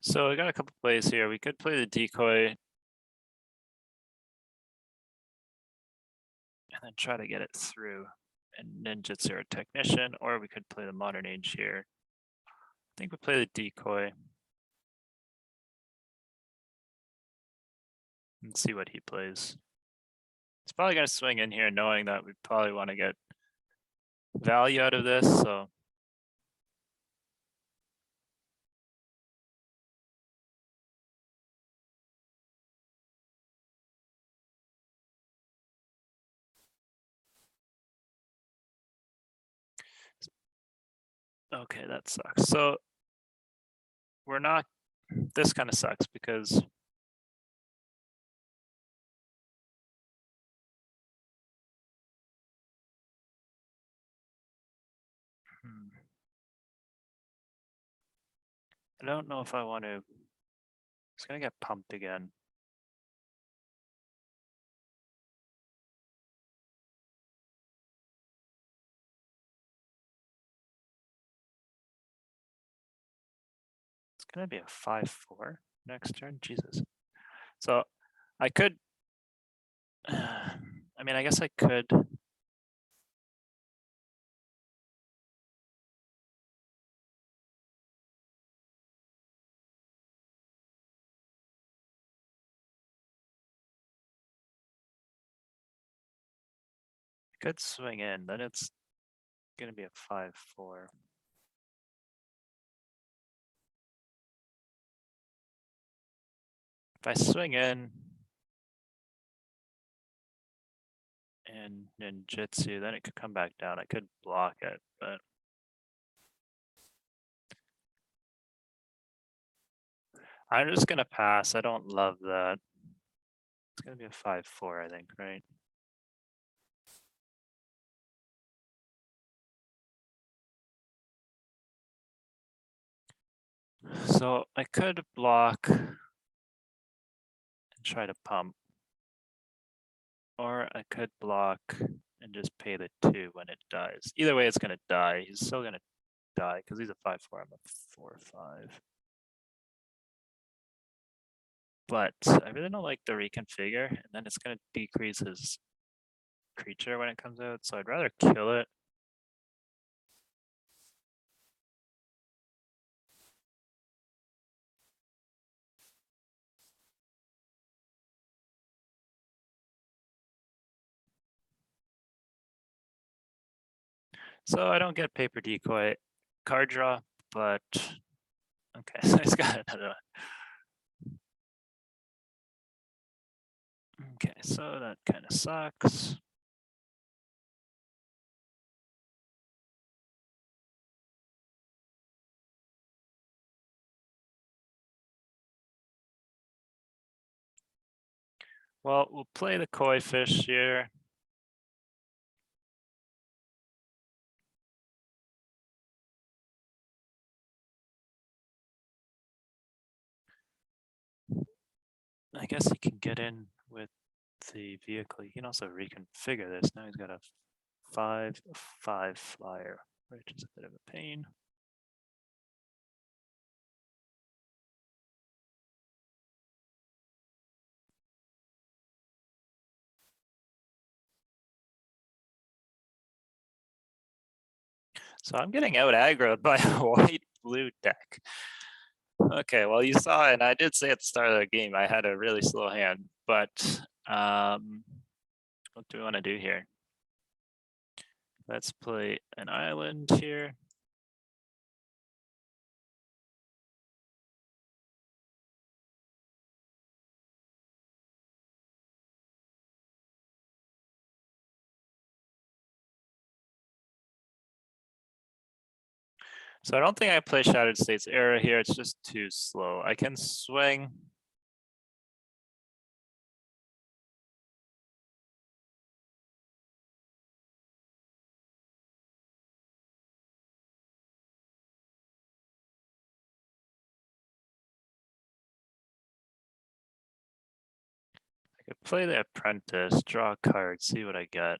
So we got a couple plays here. We could play the decoy and then try to get it through and ninjitsu or technician, or we could play the modern age here. I think we play the decoy and see what he plays. He's probably gonna swing in here knowing that we probably want to get value out of this, so okay, that sucks. So we're not, this kind of sucks because I don't know if I want to, it's gonna get pumped again. It's gonna be a 5-4 next turn, Jesus. So I could, I mean, I guess I could. Could swing in, then it's gonna be a 5-4. If I swing in and ninjitsu, then it could come back down. I could block it, but I'm just gonna pass. I don't love that. It's gonna be a 5-4, I think, right? So I could block and try to pump, or I could block and just pay the 2 when it dies. Either way, it's gonna die. He's still gonna die because he's a 5-4. I'm a 4-5. But I really don't like the reconfigure, and then it's gonna decrease his creature when it comes out. So I'd rather kill it. So I don't get paper decoy card draw, but okay, so he's got another one. Okay, so that kind of sucks. Well, we'll play the koi fish here. I guess he can get in with the vehicle. He can also reconfigure this. Now he's got a 5/5 flyer, which is a bit of a pain. So I'm getting out aggroed by a white-blue deck. Okay, well, you saw, and I did say at the start of the game, I had a really slow hand, but what do we want to do here? Let's play an island here. So I don't think I play Shattered States Era here. It's just too slow. I can swing. I could play the Apprentice, draw a card, see what I get.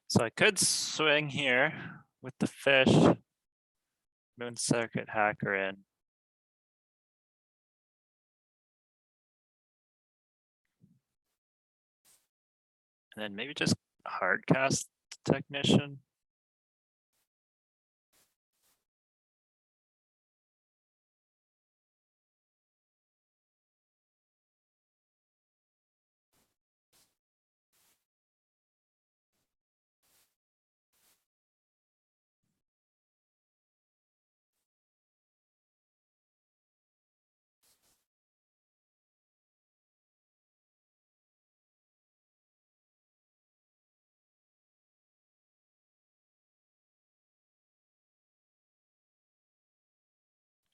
So I could swing here with the fish, Moon Circuit Hacker in. And then maybe just hard cast Technician.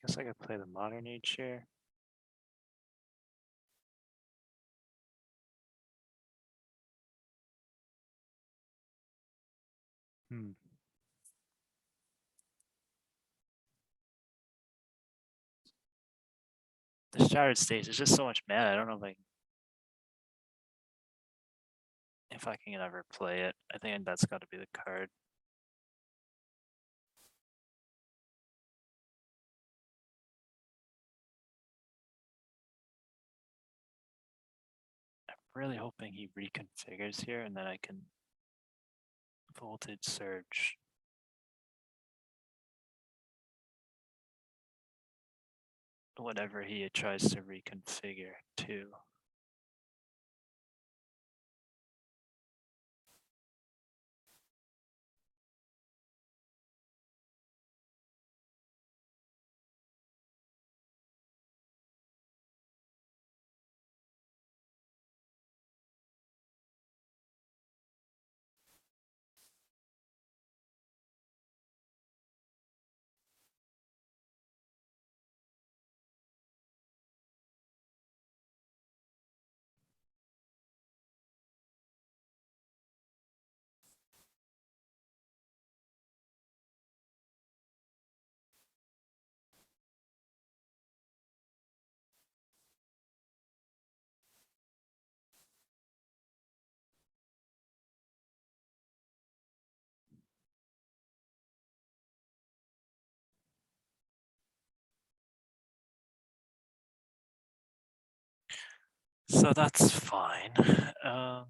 Guess I could play the Modern Age here. The Shattered States is just so much mana. I don't know if I can ever play it. I think that's got to be the card. I'm really hoping he reconfigures here and then I can Voltage Surge. Whatever he tries to reconfigure to. So that's fine. I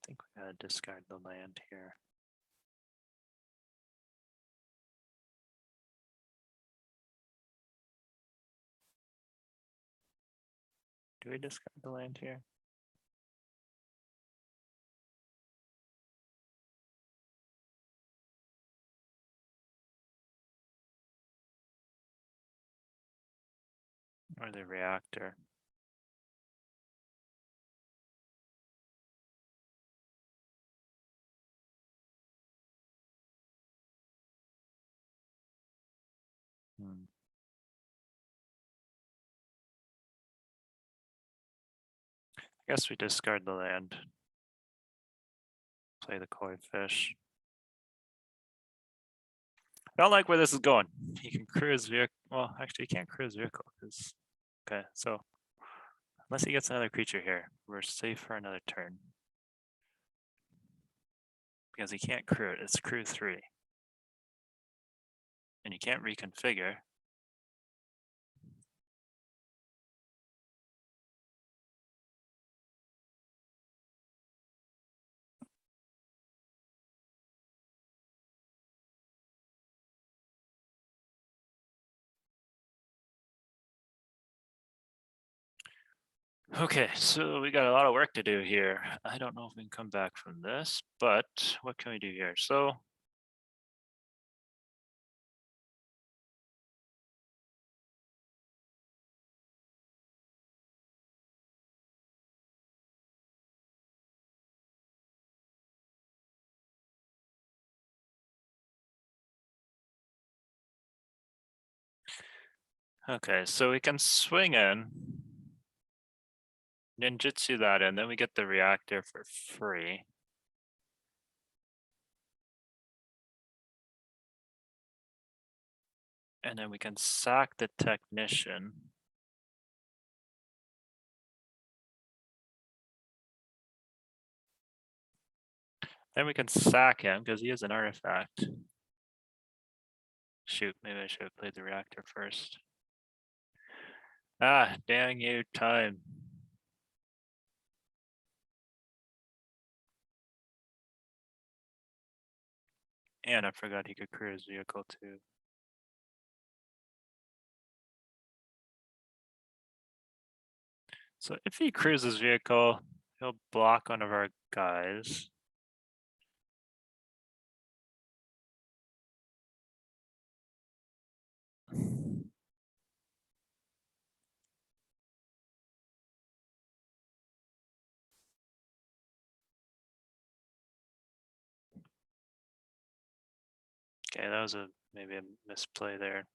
think we gotta discard the land here. Do we discard the land here? or the reactor. Hmm. I guess we discard the land. Play the koi fish. I don't like where this is going. He can cruise vehicle. Well, actually, he can't cruise vehicle because. Okay, so unless he gets another creature here, we're safe for another turn. Because he can't crew it. It's crew 3. And you can't reconfigure. Okay, so we got a lot of work to do here. I don't know if we can come back from this, but what can we do here? So okay, so we can swing in, ninjitsu that in, then we get the reactor for free. And then we can sack the technician. Then we can sack him because he is an artifact. Shoot, maybe I should have played the reactor first. Ah, dang you, time. And I forgot he could crew his vehicle too. So if he crews his vehicle, he'll block one of our guys. Okay, that was maybe a misplay there.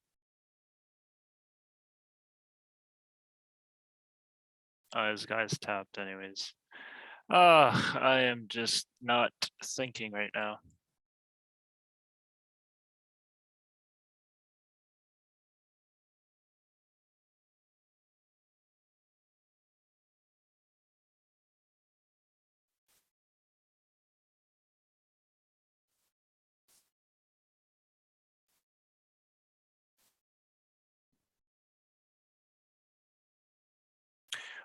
Oh, his guy's tapped anyways. Oh, I am just not thinking right now.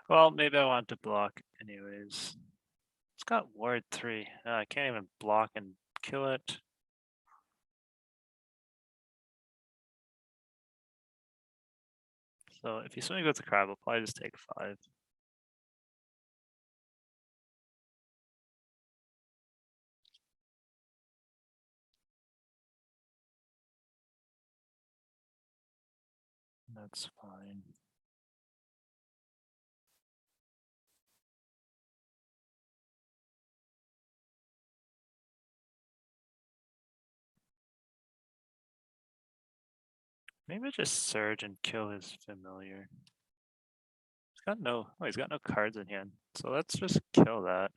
Well, maybe I want to block anyways. It's got ward 3. I can't even block and kill it. So if you swing with the crab, I'll probably just take 5. That's fine. Maybe just surge and kill his familiar. He's got he's got no cards in hand. So let's just kill that.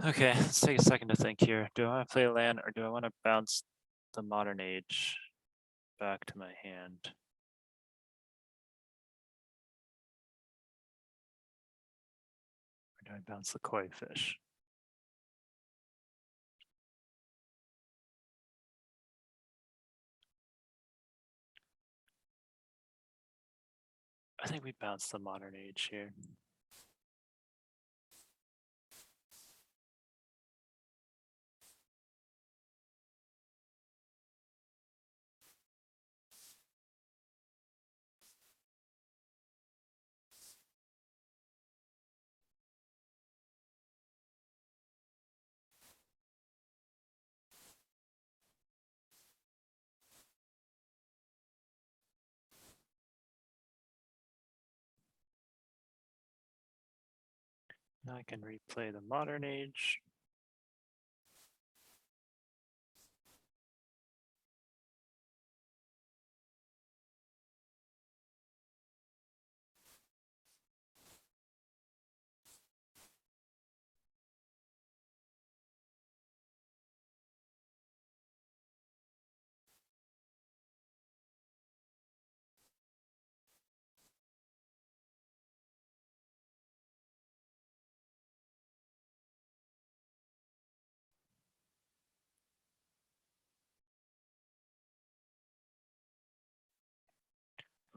Okay, let's take a second to think here. Do I want to play land or do I want to bounce the modern age back to my hand? Or do I bounce the koi fish? I think we bounce the modern age here. Now I can replay the modern age.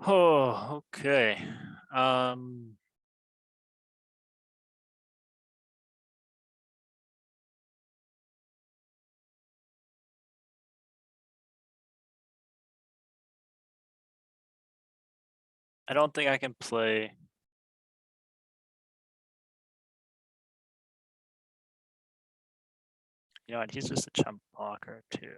Oh, okay. I don't think I can play. You know what? He's just a chump blocker too.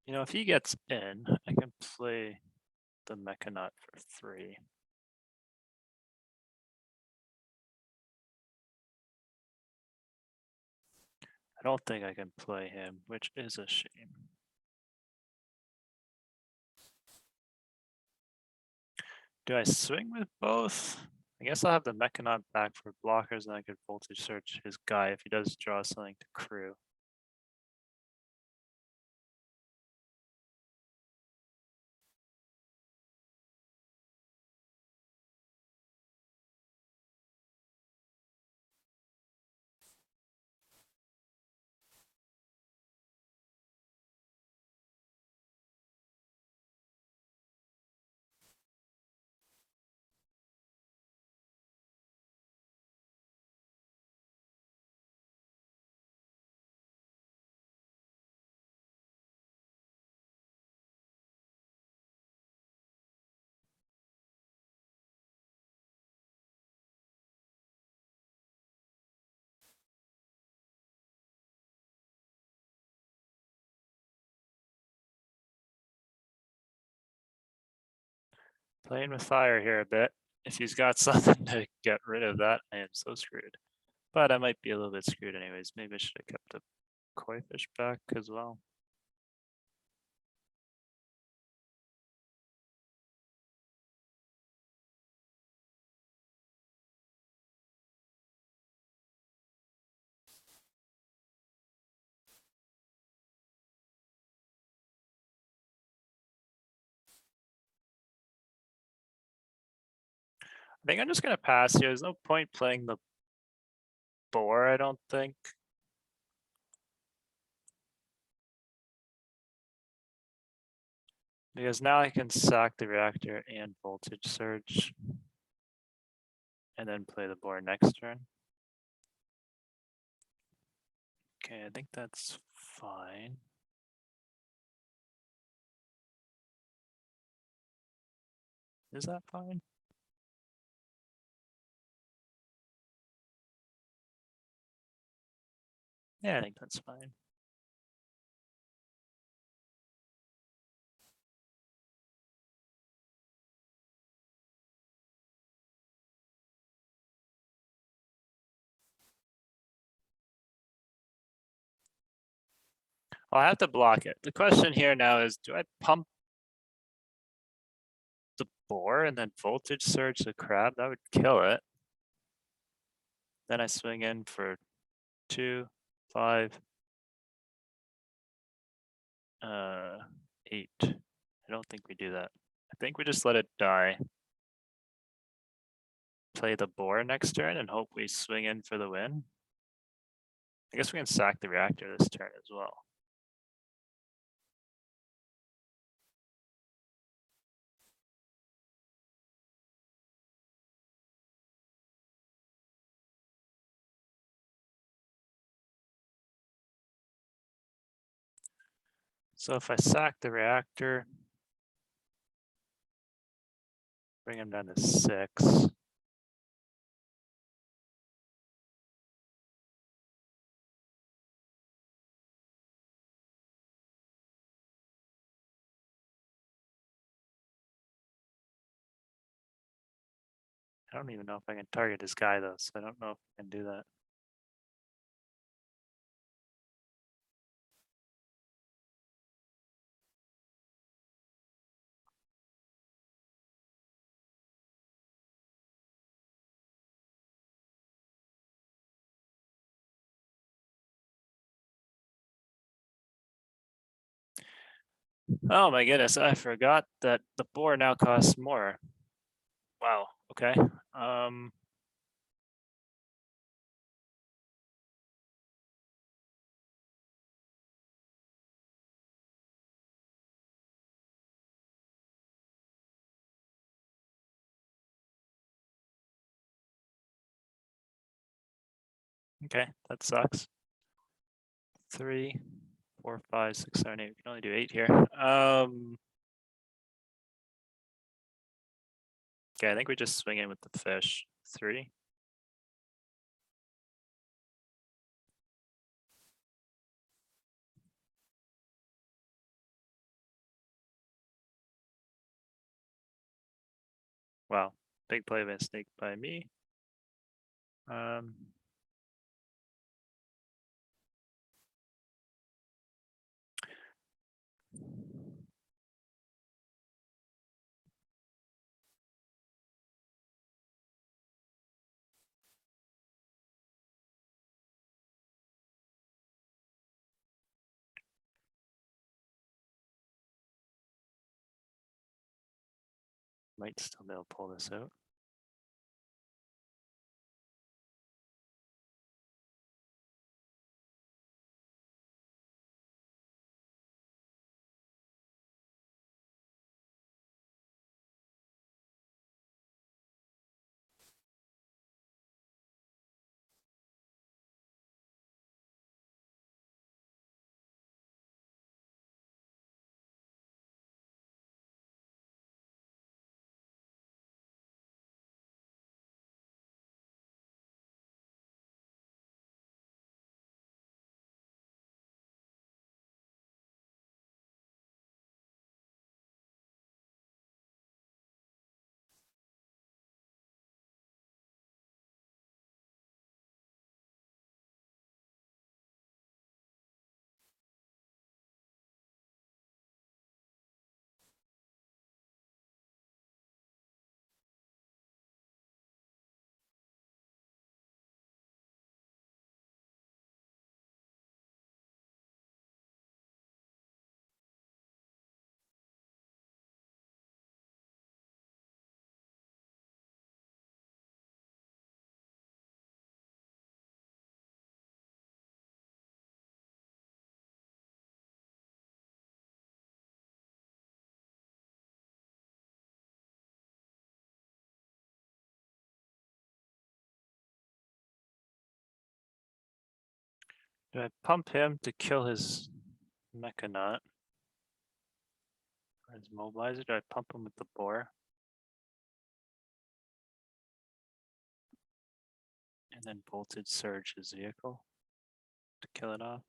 You know, if he gets in, I can play the Mechanaut for 3. I don't think I can play him, which is a shame. Do I swing with both? I guess I'll have the Mechanaut back for blockers, and I could voltage search his guy if he does draw something to crew. Playing with fire here a bit. If he's got something to get rid of that, I am so screwed. But I might be a little bit screwed anyways. Maybe I should have kept the koi fish back as well. I think I'm just gonna pass here. There's no point playing the boar, I don't think. Because now I can sack the reactor and voltage surge. And then play the boar next turn. Okay, I think that's fine. Is that fine? Yeah, I think that's fine. I'll have to block it. The question here now is, do I pump the boar and then voltage surge the crab? That would kill it. Then I swing in for 2, 5, 8. I don't think we do that. I think we just let it die. Play the boar next turn and hope we swing in for the win. I guess we can sack the reactor this turn as well. So if I sack the reactor, bring him down to 6. I don't even know if I can target this guy though, so I don't know if I can do that. Oh my goodness, I forgot that the boar now costs more. Wow, okay. Okay, that sucks. 3, 4, 5, 6, 7, 8. We can only do 8 here. Okay, I think we just swing in with the fish. 3. Wow, big play mistake by me. Might still be able to pull this out. Do I pump him to kill his Mechanaut? Or his mobilizer? Do I pump him with the boar? And then voltage surge his vehicle to kill it off?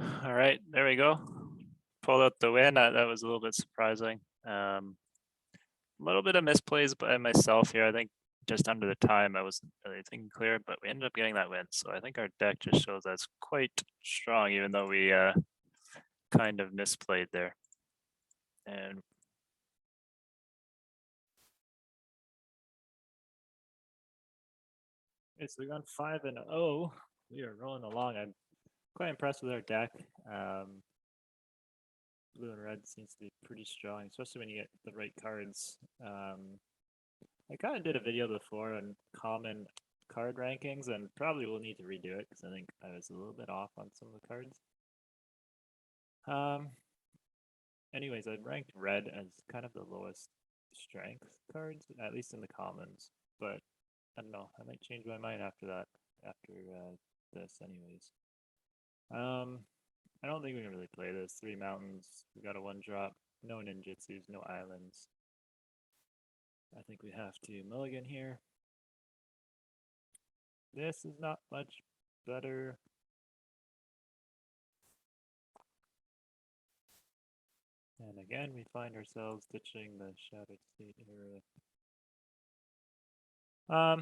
All right, there we go. Pulled out the win. That was a little bit surprising. A little bit of misplays by myself here. I think just under the time I wasn't really thinking clear, but we ended up getting that win. So I think our deck just shows that's quite strong, even though we kind of misplayed there. And okay, so we got 5-0. We are rolling along. I'm quite impressed with our deck. Blue and red seems to be pretty strong, especially when you get the right cards. I kind of did a video before on common card rankings, and probably will need to redo it because I think I was a little bit off on some of the cards. Anyways, I ranked red as kind of the lowest strength cards, at least in the commons. But I don't know. I might change my mind after that. After this, anyways. I don't think we can really play this. 3 mountains. We got a 1-drop. No ninjitsus. No islands. I think we have to mulligan here. This is not much better. And again, we find ourselves ditching the Shattered State era.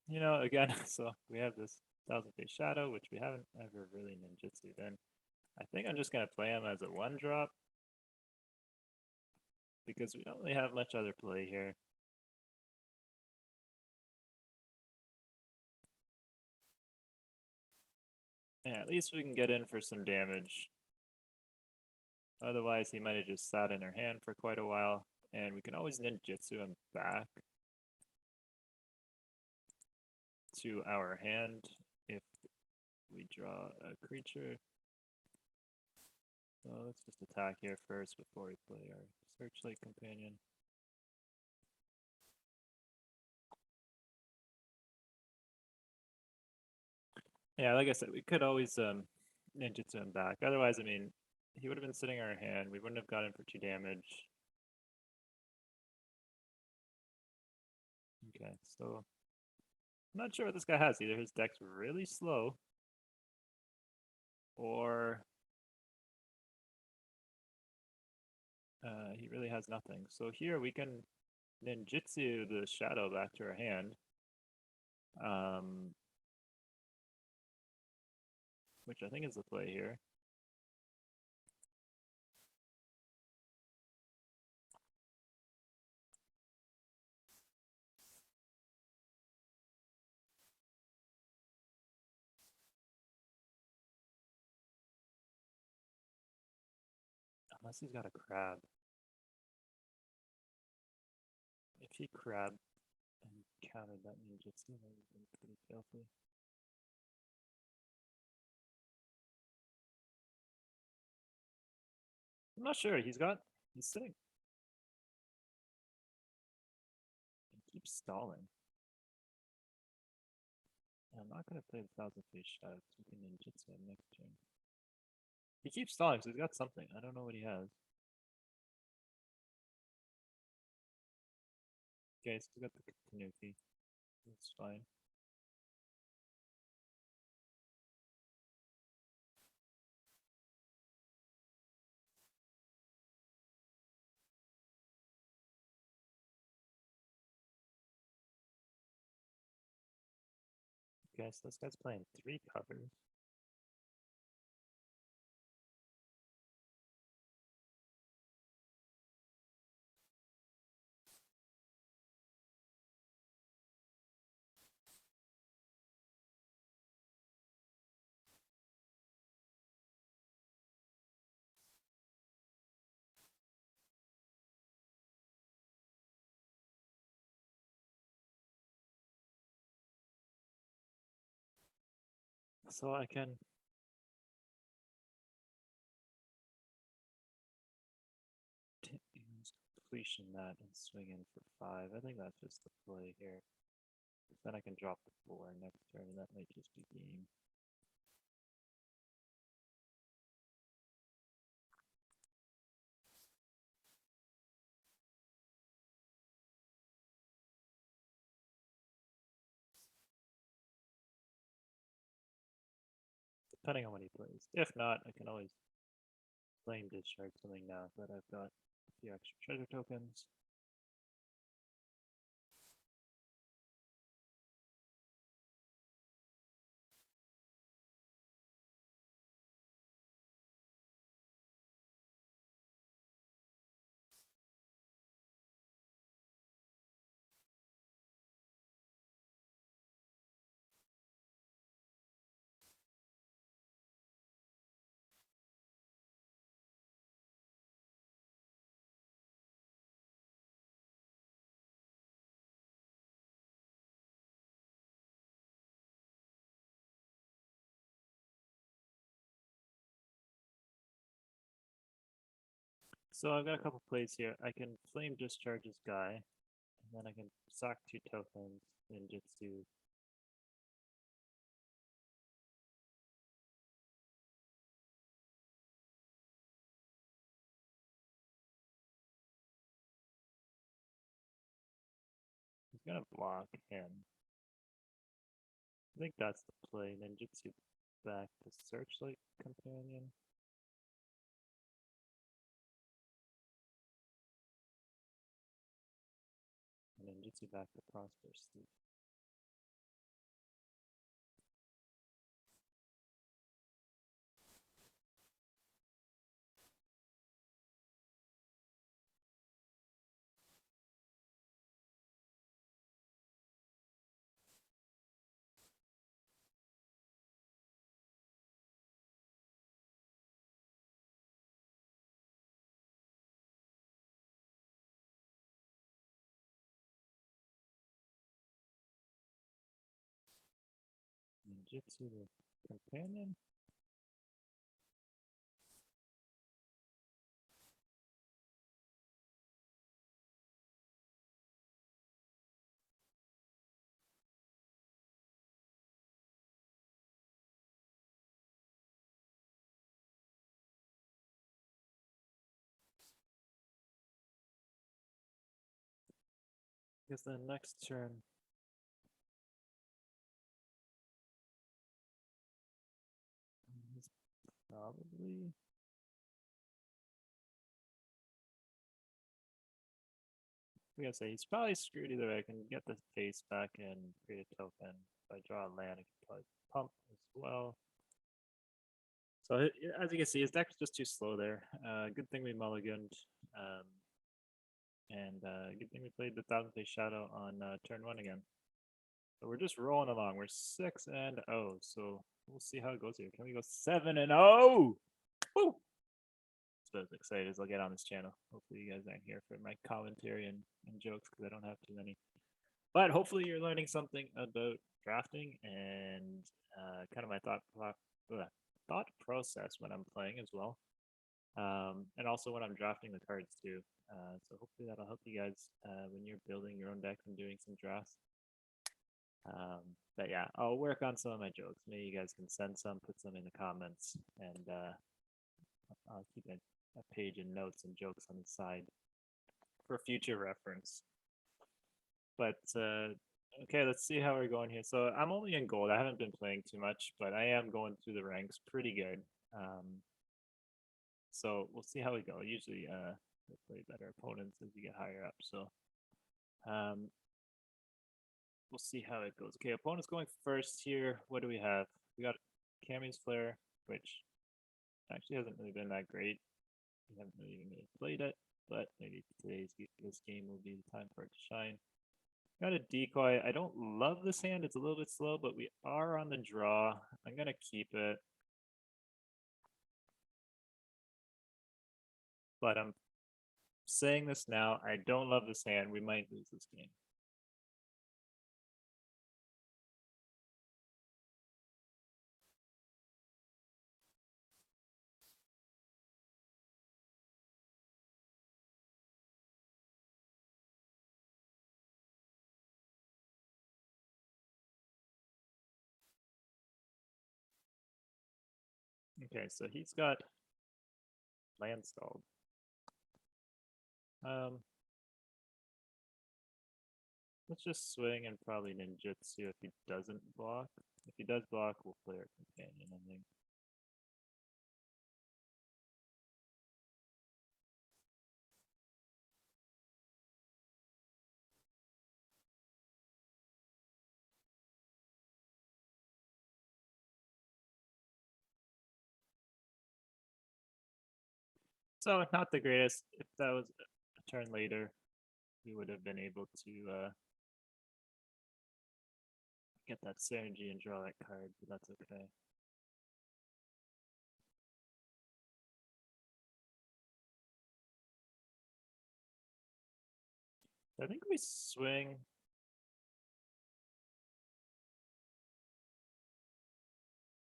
You know, again, so we have this 1000-Face Shadow, which we haven't ever really ninjutsu'd in. I think I'm just going to play him as a 1-drop because we don't really have much other play here. Yeah, at least we can get in for some damage. Otherwise, he might have just sat in our hand for quite a while, and we can always ninjutsu him back to our hand if we draw a creature. So let's just attack here first before we play our Searchlight Companion. Yeah, like I said, we could always ninjutsu him back. Otherwise, I mean, he would have been sitting in our hand. We wouldn't have gotten for 2 damage. Okay, so I'm not sure what this guy has. Either his deck's really slow, or he really has nothing. So here we can ninjutsu the shadow back to our hand. Which I think is the play here. Unless he's got a crab. If he crab and countered that ninjutsu, that would have been pretty filthy. I'm not sure. He's sitting. He keeps stalling. I'm not going to play the 1000-Face Shadow because we can ninjutsu him next turn. He keeps stalling, so he's got something. I don't know what he has. Okay, so he's got the Tanuki. That's fine. Okay, so this guy's playing 3 covers. So I can use completion that and swing in for 5. I think that's just the play here. Then I can drop the 4 next turn, and that might just be game. depending on what he plays. If not, I can always flame discharge something now that I've got a few extra treasure tokens. So I've got a couple plays here. I can flame discharge this guy, and then I can sack 2 tokens, ninjitsu. He's gonna block him. I think that's the play. Ninjitsu back to Searchlight Companion. And ninjitsu back to Prosperous Sleep. Ninjitsu the Companion. I guess the next turn. He's probably. I'm gonna say he's probably screwed either way. I can get the face back and create a token. If I draw a land, I can probably pump as well. So as you can see, his deck's just too slow there. Good thing we mulliganed. And good thing we played the Thousand Face Shadow on turn 1 again. So we're just rolling along. We're 6-0. So we'll see how it goes here. Can we go 7-0? Woo! That's as excited as I'll get on this channel. Hopefully you guys aren't here for my commentary and jokes because I don't have too many. But hopefully you're learning something about drafting and kind of my thought process when I'm playing as well. And also when I'm drafting the cards too. So hopefully that'll help you guys when you're building your own decks and doing some drafts. But yeah, I'll work on some of my jokes. Maybe you guys can send some, put some in the comments, and I'll keep a page and notes and jokes on the side for future reference. But okay, let's see how we're going here. So I'm only in gold. I haven't been playing too much, but I am going through the ranks pretty good. So we'll see how we go. Usually we play better opponents as you get higher up. So we'll see how it goes. Okay, opponent's going first here. What do we have? We got Kami's Flare, which actually hasn't really been that great. We haven't really even really played it, but maybe this game will be the time for it to shine. Got a decoy. I don't love this hand. It's a little bit slow, but we are on the draw. I'm gonna keep it. But I'm saying this now. I don't love this hand. We might lose this game. Okay, so he's got land stalled. Let's just swing and probably ninjutsu if he doesn't block. If he does block, we'll play our companion, I think. So not the greatest. If that was a turn later, we would have been able to get that synergy and draw that card, but that's okay. I think we swing.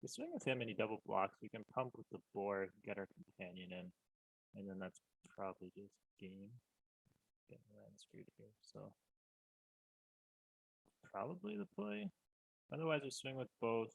We swing with him and he double blocks. We can pump with the board, get our companion in, and then that's probably just game. Getting around screwed here, so probably the play. Otherwise, we swing with both.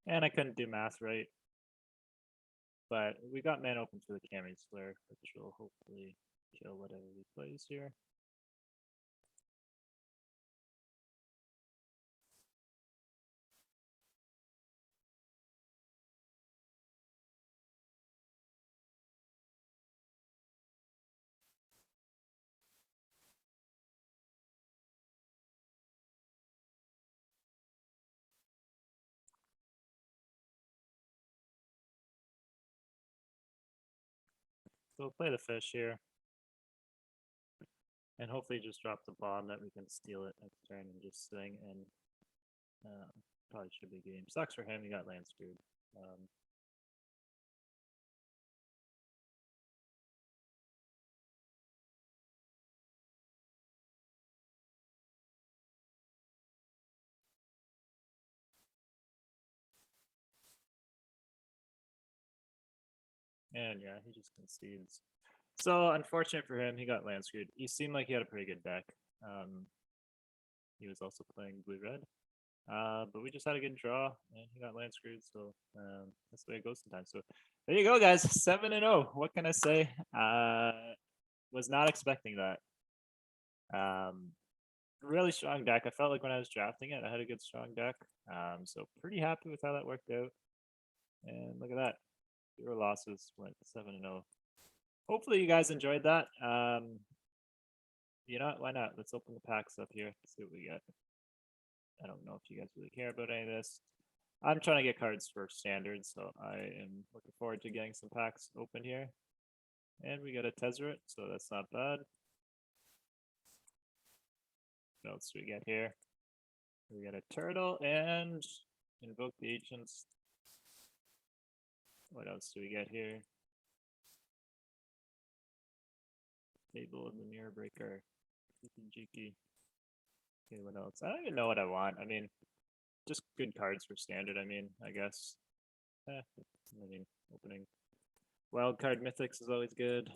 And I couldn't do math right. But we got man open for the Kami's Flare, which will hopefully kill whatever he plays here. So we'll play the fish here. And hopefully just drop the bomb that we can steal it next turn and just swing and probably should be game. Sucks for him, he got land screwed. And yeah, he just concedes. So unfortunate for him, he got land screwed. He seemed like he had a pretty good deck. He was also playing blue-red. But we just had a good draw, and he got land screwed, so that's the way it goes sometimes. So there you go, guys. 7-0. What can I say? Was not expecting that. Really strong deck. I felt like when I was drafting it, I had a good strong deck. So pretty happy with how that worked out. And look at that. 0 losses, went 7-0. Hopefully you guys enjoyed that. You know what? Why not? Let's open the packs up here. See what we get. I don't know if you guys really care about any of this. I'm trying to get cards for standard, so I am looking forward to getting some packs open here. And we got a Tezzeret, so that's not bad. What else do we get here? We got a turtle and invoke the ancients. What else do we get here? Fable of the Mirror Breaker. Jiki. Okay, what else? I don't even know what I want. I mean, just good cards for standard, I mean, I guess. I mean, opening wild card mythics is always good.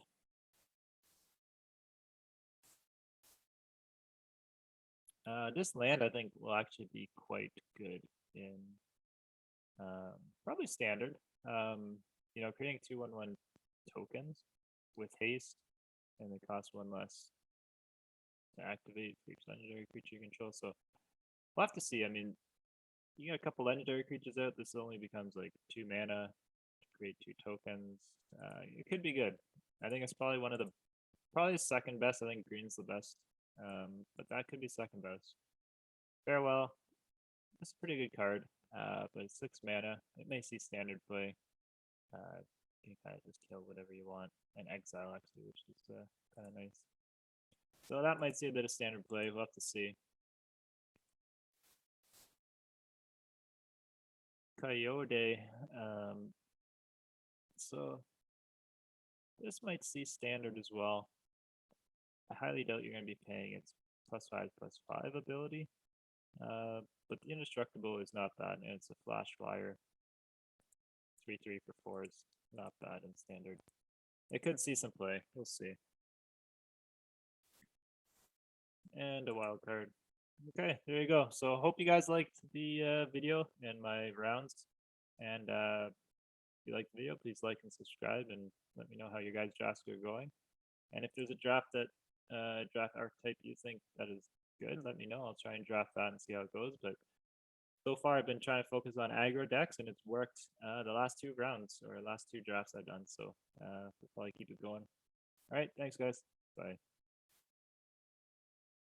This land, I think, will actually be quite good in probably standard. You know, creating 2/1/1 tokens with haste, and they cost 1 less to activate for each legendary creature you control. So we'll have to see. I mean, you get a couple legendary creatures out. This only becomes like 2 mana to create 2 tokens. It could be good. I think it's probably one of the second best. I think green's the best, but that could be second best. Farewell. It's a pretty good card, but it's 6 mana. It may see standard play. You can kind of just kill whatever you want and exile actually, which is kind of nice. So that might see a bit of standard play. We'll have to see. Coyote. So this might see standard as well. I highly doubt you're going to be paying its +5/+5 ability. But the indestructible is not that, and it's a flash flyer. 3/3 for 4 is not bad in standard. It could see some play. We'll see. And a wild card. Okay, there you go. So hope you guys liked the video and my rounds. And if you liked the video, please like and subscribe and let me know how your guys' drafts are going. And if there's a draft draft archetype you think that is good, let me know. I'll try and draft that and see how it goes. But so far, I've been trying to focus on aggro decks, and it's worked the last 2 rounds or last 2 drafts I've done. So we'll probably keep it going. All right, thanks, guys. Bye.